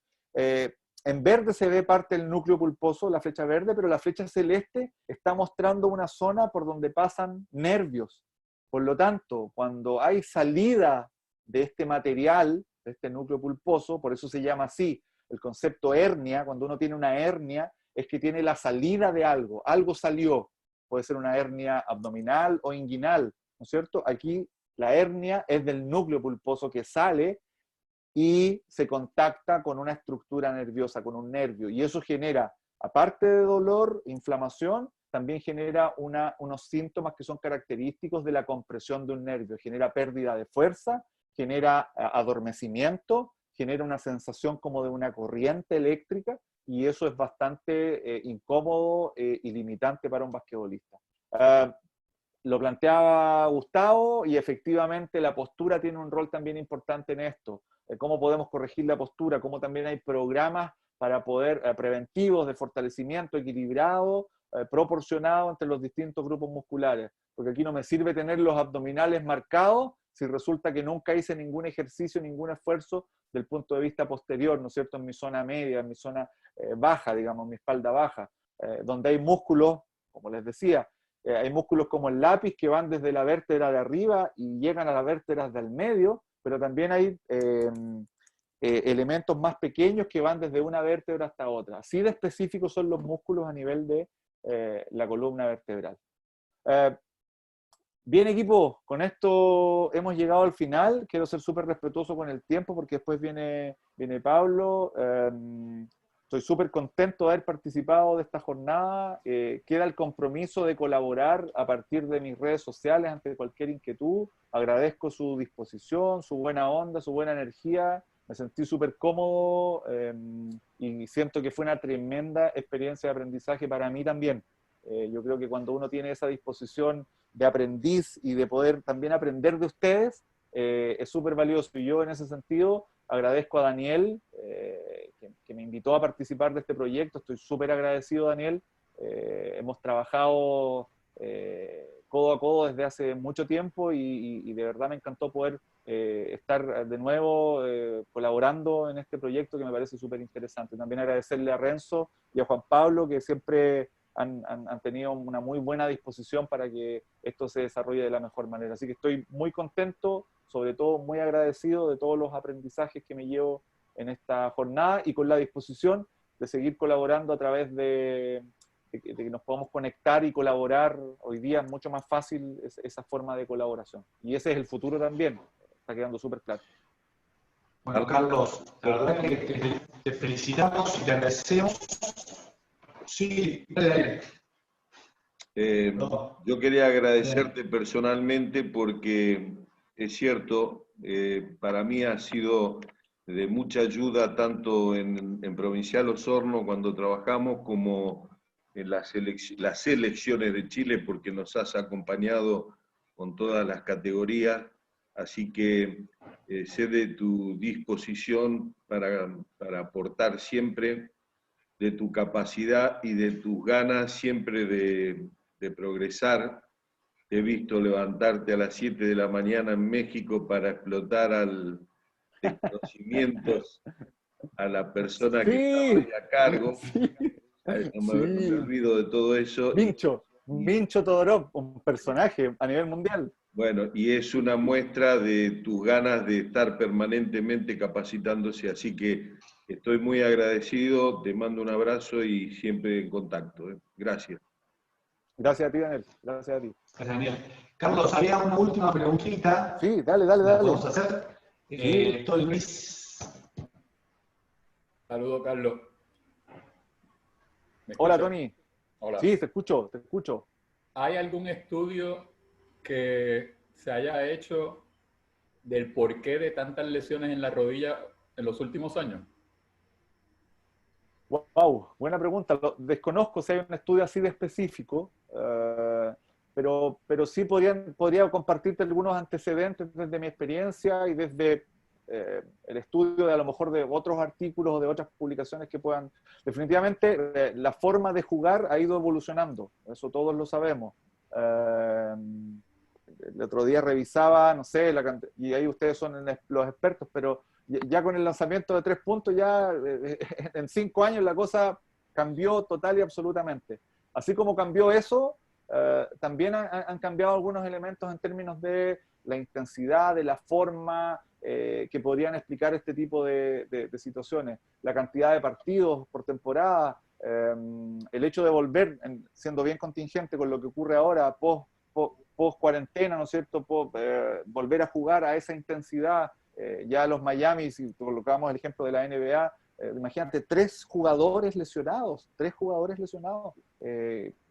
en verde se ve parte del núcleo pulposo, la flecha verde, pero la flecha celeste está mostrando una zona por donde pasan nervios. Por lo tanto, cuando hay salida de este material, de este núcleo pulposo, por eso se llama así, el concepto hernia, cuando uno tiene una hernia, es que tiene la salida de algo salió. Puede ser una hernia abdominal o inguinal, ¿no es cierto? Aquí la hernia es del núcleo pulposo que sale y se contacta con una estructura nerviosa, con un nervio, y eso genera, aparte de dolor, inflamación, también genera unos síntomas que son característicos de la compresión de un nervio, genera pérdida de fuerza, genera adormecimiento, genera una sensación como de una corriente eléctrica, y eso es bastante incómodo y limitante para un basquetbolista. Lo planteaba Gustavo, y efectivamente la postura tiene un rol también importante en esto. Cómo podemos corregir la postura, cómo también hay programas para poder, preventivos de fortalecimiento equilibrado, proporcionado entre los distintos grupos musculares. Porque aquí no me sirve tener los abdominales marcados si resulta que nunca hice ningún ejercicio, ningún esfuerzo del punto de vista posterior, ¿no es cierto? En mi zona media, en mi zona baja, digamos, mi espalda baja, donde hay músculos, como les decía, hay músculos como el lápiz que van desde la vértebra de arriba y llegan a las vértebras del medio, pero también hay elementos más pequeños que van desde una vértebra hasta otra. Así de específicos son los músculos a nivel de la columna vertebral. Bien, equipo, con esto hemos llegado al final. Quiero ser súper respetuoso con el tiempo porque después viene Pablo. Estoy súper contento de haber participado de esta jornada. Queda el compromiso de colaborar a partir de mis redes sociales ante cualquier inquietud. Agradezco su disposición, su buena onda, su buena energía. Me sentí súper cómodo y siento que fue una tremenda experiencia de aprendizaje para mí también. Yo creo que cuando uno tiene esa disposición de aprendiz y de poder también aprender de ustedes, es súper valioso. Y yo en ese sentido agradezco a Daniel, que me invitó a participar de este proyecto. Estoy súper agradecido, Daniel. Hemos trabajado codo a codo desde hace mucho tiempo y de verdad me encantó poder estar de nuevo colaborando en este proyecto que me parece súper interesante. También agradecerle a Renzo y a Juan Pablo, que siempre han tenido una muy buena disposición para que esto se desarrolle de la mejor manera. Así que estoy muy contento, sobre todo muy agradecido de todos los aprendizajes que me llevo en esta jornada y con la disposición de seguir colaborando a través de que nos podamos conectar y colaborar. Hoy día es mucho más fácil esa forma de colaboración. Y ese es el futuro también, está quedando súper claro. Bueno, Carlos, la verdad que te felicitamos y te agradecemos. Sí, dale. Yo quería agradecerte personalmente porque es cierto, para mí ha sido de mucha ayuda tanto en Provincial Osorno cuando trabajamos como en las selecciones de Chile, porque nos has acompañado con todas las categorías, así que sé de tu disposición para aportar siempre, de tu capacidad y de tus ganas siempre de progresar. Te he visto levantarte a las 7 de la mañana en México para explotar de conocimientos a la persona que estaba ahí a cargo. No me olvido de todo eso. Mincho Todorov, un personaje a nivel mundial. Bueno, y es una muestra de tus ganas de estar permanentemente capacitándose, así que estoy muy agradecido, te mando un abrazo y siempre en contacto. Gracias. Gracias a ti, Daniel. Gracias a ti. Gracias, Daniel. Carlos, había una última preguntita. Sí, dale. ¿La podemos hacer? Sí. Tony Luis. Saludos, Carlos. Hola, Tony. Hola. Sí, te escucho. ¿Hay algún estudio que se haya hecho del porqué de tantas lesiones en la rodilla en los últimos años? Wow, buena pregunta. Desconozco si hay un estudio así de específico, pero sí podría compartirte algunos antecedentes desde mi experiencia y desde el estudio de a lo mejor de otros artículos o de otras publicaciones que puedan. Definitivamente la forma de jugar ha ido evolucionando, eso todos lo sabemos. El otro día revisaba, no sé, y ahí ustedes son los expertos, pero ya con el lanzamiento de 3 puntos, ya en 5 años la cosa cambió total y absolutamente. Así como cambió eso, también han cambiado algunos elementos en términos de la intensidad, de la forma, que podrían explicar este tipo de situaciones. La cantidad de partidos por temporada, el hecho de volver, siendo bien contingente con lo que ocurre ahora, post cuarentena, ¿no es cierto?, volver a jugar a esa intensidad. Ya los Miami, si colocamos el ejemplo de la NBA, imagínate, 3 jugadores lesionados,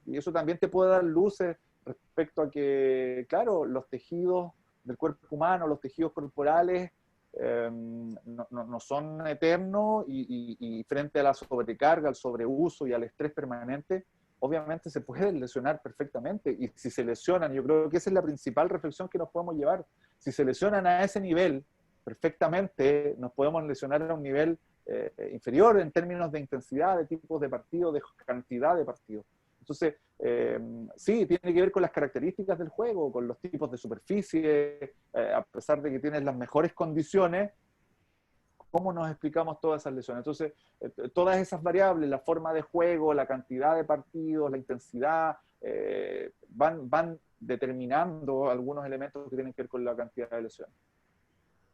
y eso también te puede dar luces respecto a que, claro, los tejidos del cuerpo humano, los tejidos corporales, no son eternos, y frente a la sobrecarga, al sobreuso y al estrés permanente, obviamente se pueden lesionar perfectamente. Y si se lesionan, yo creo que esa es la principal reflexión que nos podemos llevar. Si se lesionan a ese nivel, perfectamente nos podemos lesionar a un nivel inferior en términos de intensidad, de tipos de partidos, de cantidad de partidos. Entonces, sí, tiene que ver con las características del juego, con los tipos de superficie, a pesar de que tienes las mejores condiciones, ¿cómo nos explicamos todas esas lesiones? Entonces, todas esas variables, la forma de juego, la cantidad de partidos, la intensidad, van determinando algunos elementos que tienen que ver con la cantidad de lesiones.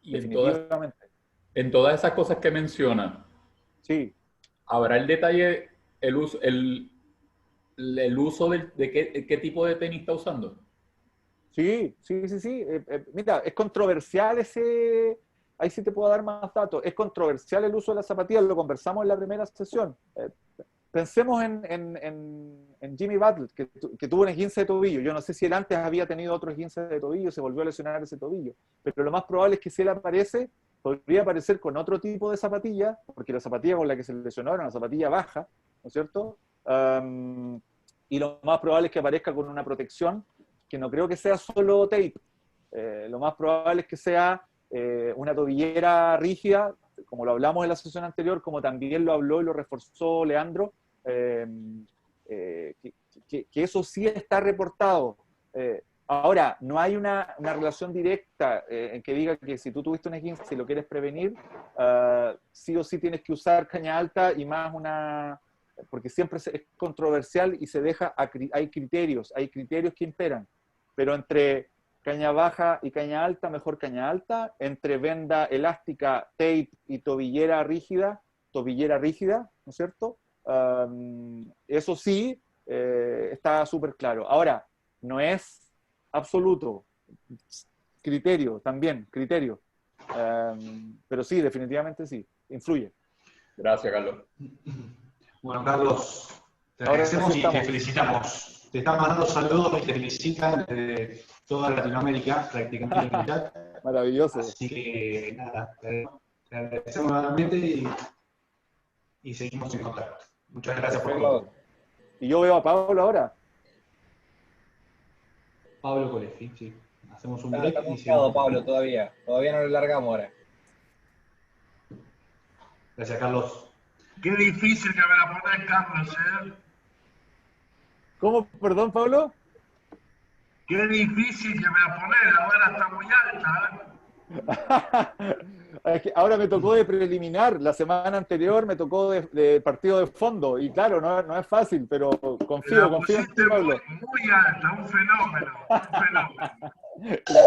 Y definitivamente. En todas esas cosas que menciona, sí, ¿habrá el detalle, el uso de qué tipo de tenis está usando? Sí. Mira, es controversial ese... Ahí sí te puedo dar más datos. Es controversial el uso de las zapatillas, lo conversamos en la primera sesión. Pensemos en Jimmy Butler, que tuvo un esguince de tobillo. Yo no sé si él antes había tenido otro esguince de tobillo, se volvió a lesionar ese tobillo. Pero lo más probable es que si él aparece, podría aparecer con otro tipo de zapatilla, porque la zapatilla con la que se lesionó era una zapatilla baja, ¿no es cierto? Y lo más probable es que aparezca con una protección, que no creo que sea solo tape. Lo más probable es que sea una tobillera rígida, como lo hablamos en la sesión anterior, como también lo habló y lo reforzó Leandro, que eso sí está reportado. Ahora, no hay una relación directa en que diga que si tú tuviste un esguince y lo quieres prevenir, sí o sí tienes que usar caña alta y más porque siempre es controversial y se deja, hay criterios que imperan, pero entre caña baja y caña alta, mejor caña alta, entre venda elástica, tape y tobillera rígida, ¿no es cierto? Eso sí, está súper claro. Ahora, no es absoluto, criterio, pero sí, definitivamente sí, influye. Gracias, Carlos. Bueno, Carlos, te agradecemos y te felicitamos. Te están mandando saludos y te felicitan de toda Latinoamérica, prácticamente en el chat. Maravilloso. Así que nada, te agradecemos nuevamente y seguimos en contacto. Muchas gracias por todo. Y yo veo a Pablo ahora. Pablo Colefi, sí. Hacemos un break. Está confiado Pablo todavía no lo largamos ahora. Gracias, Carlos. Qué difícil que me la pones, Carlos, ¿eh? ¿Cómo? Perdón, Pablo. Qué difícil que me la pones, la bala está muy alta, Es que ahora me tocó de preliminar, la semana anterior me tocó de partido de fondo, y claro, no es fácil, pero confío en ti, Pablo. Muy alta, un fenómeno.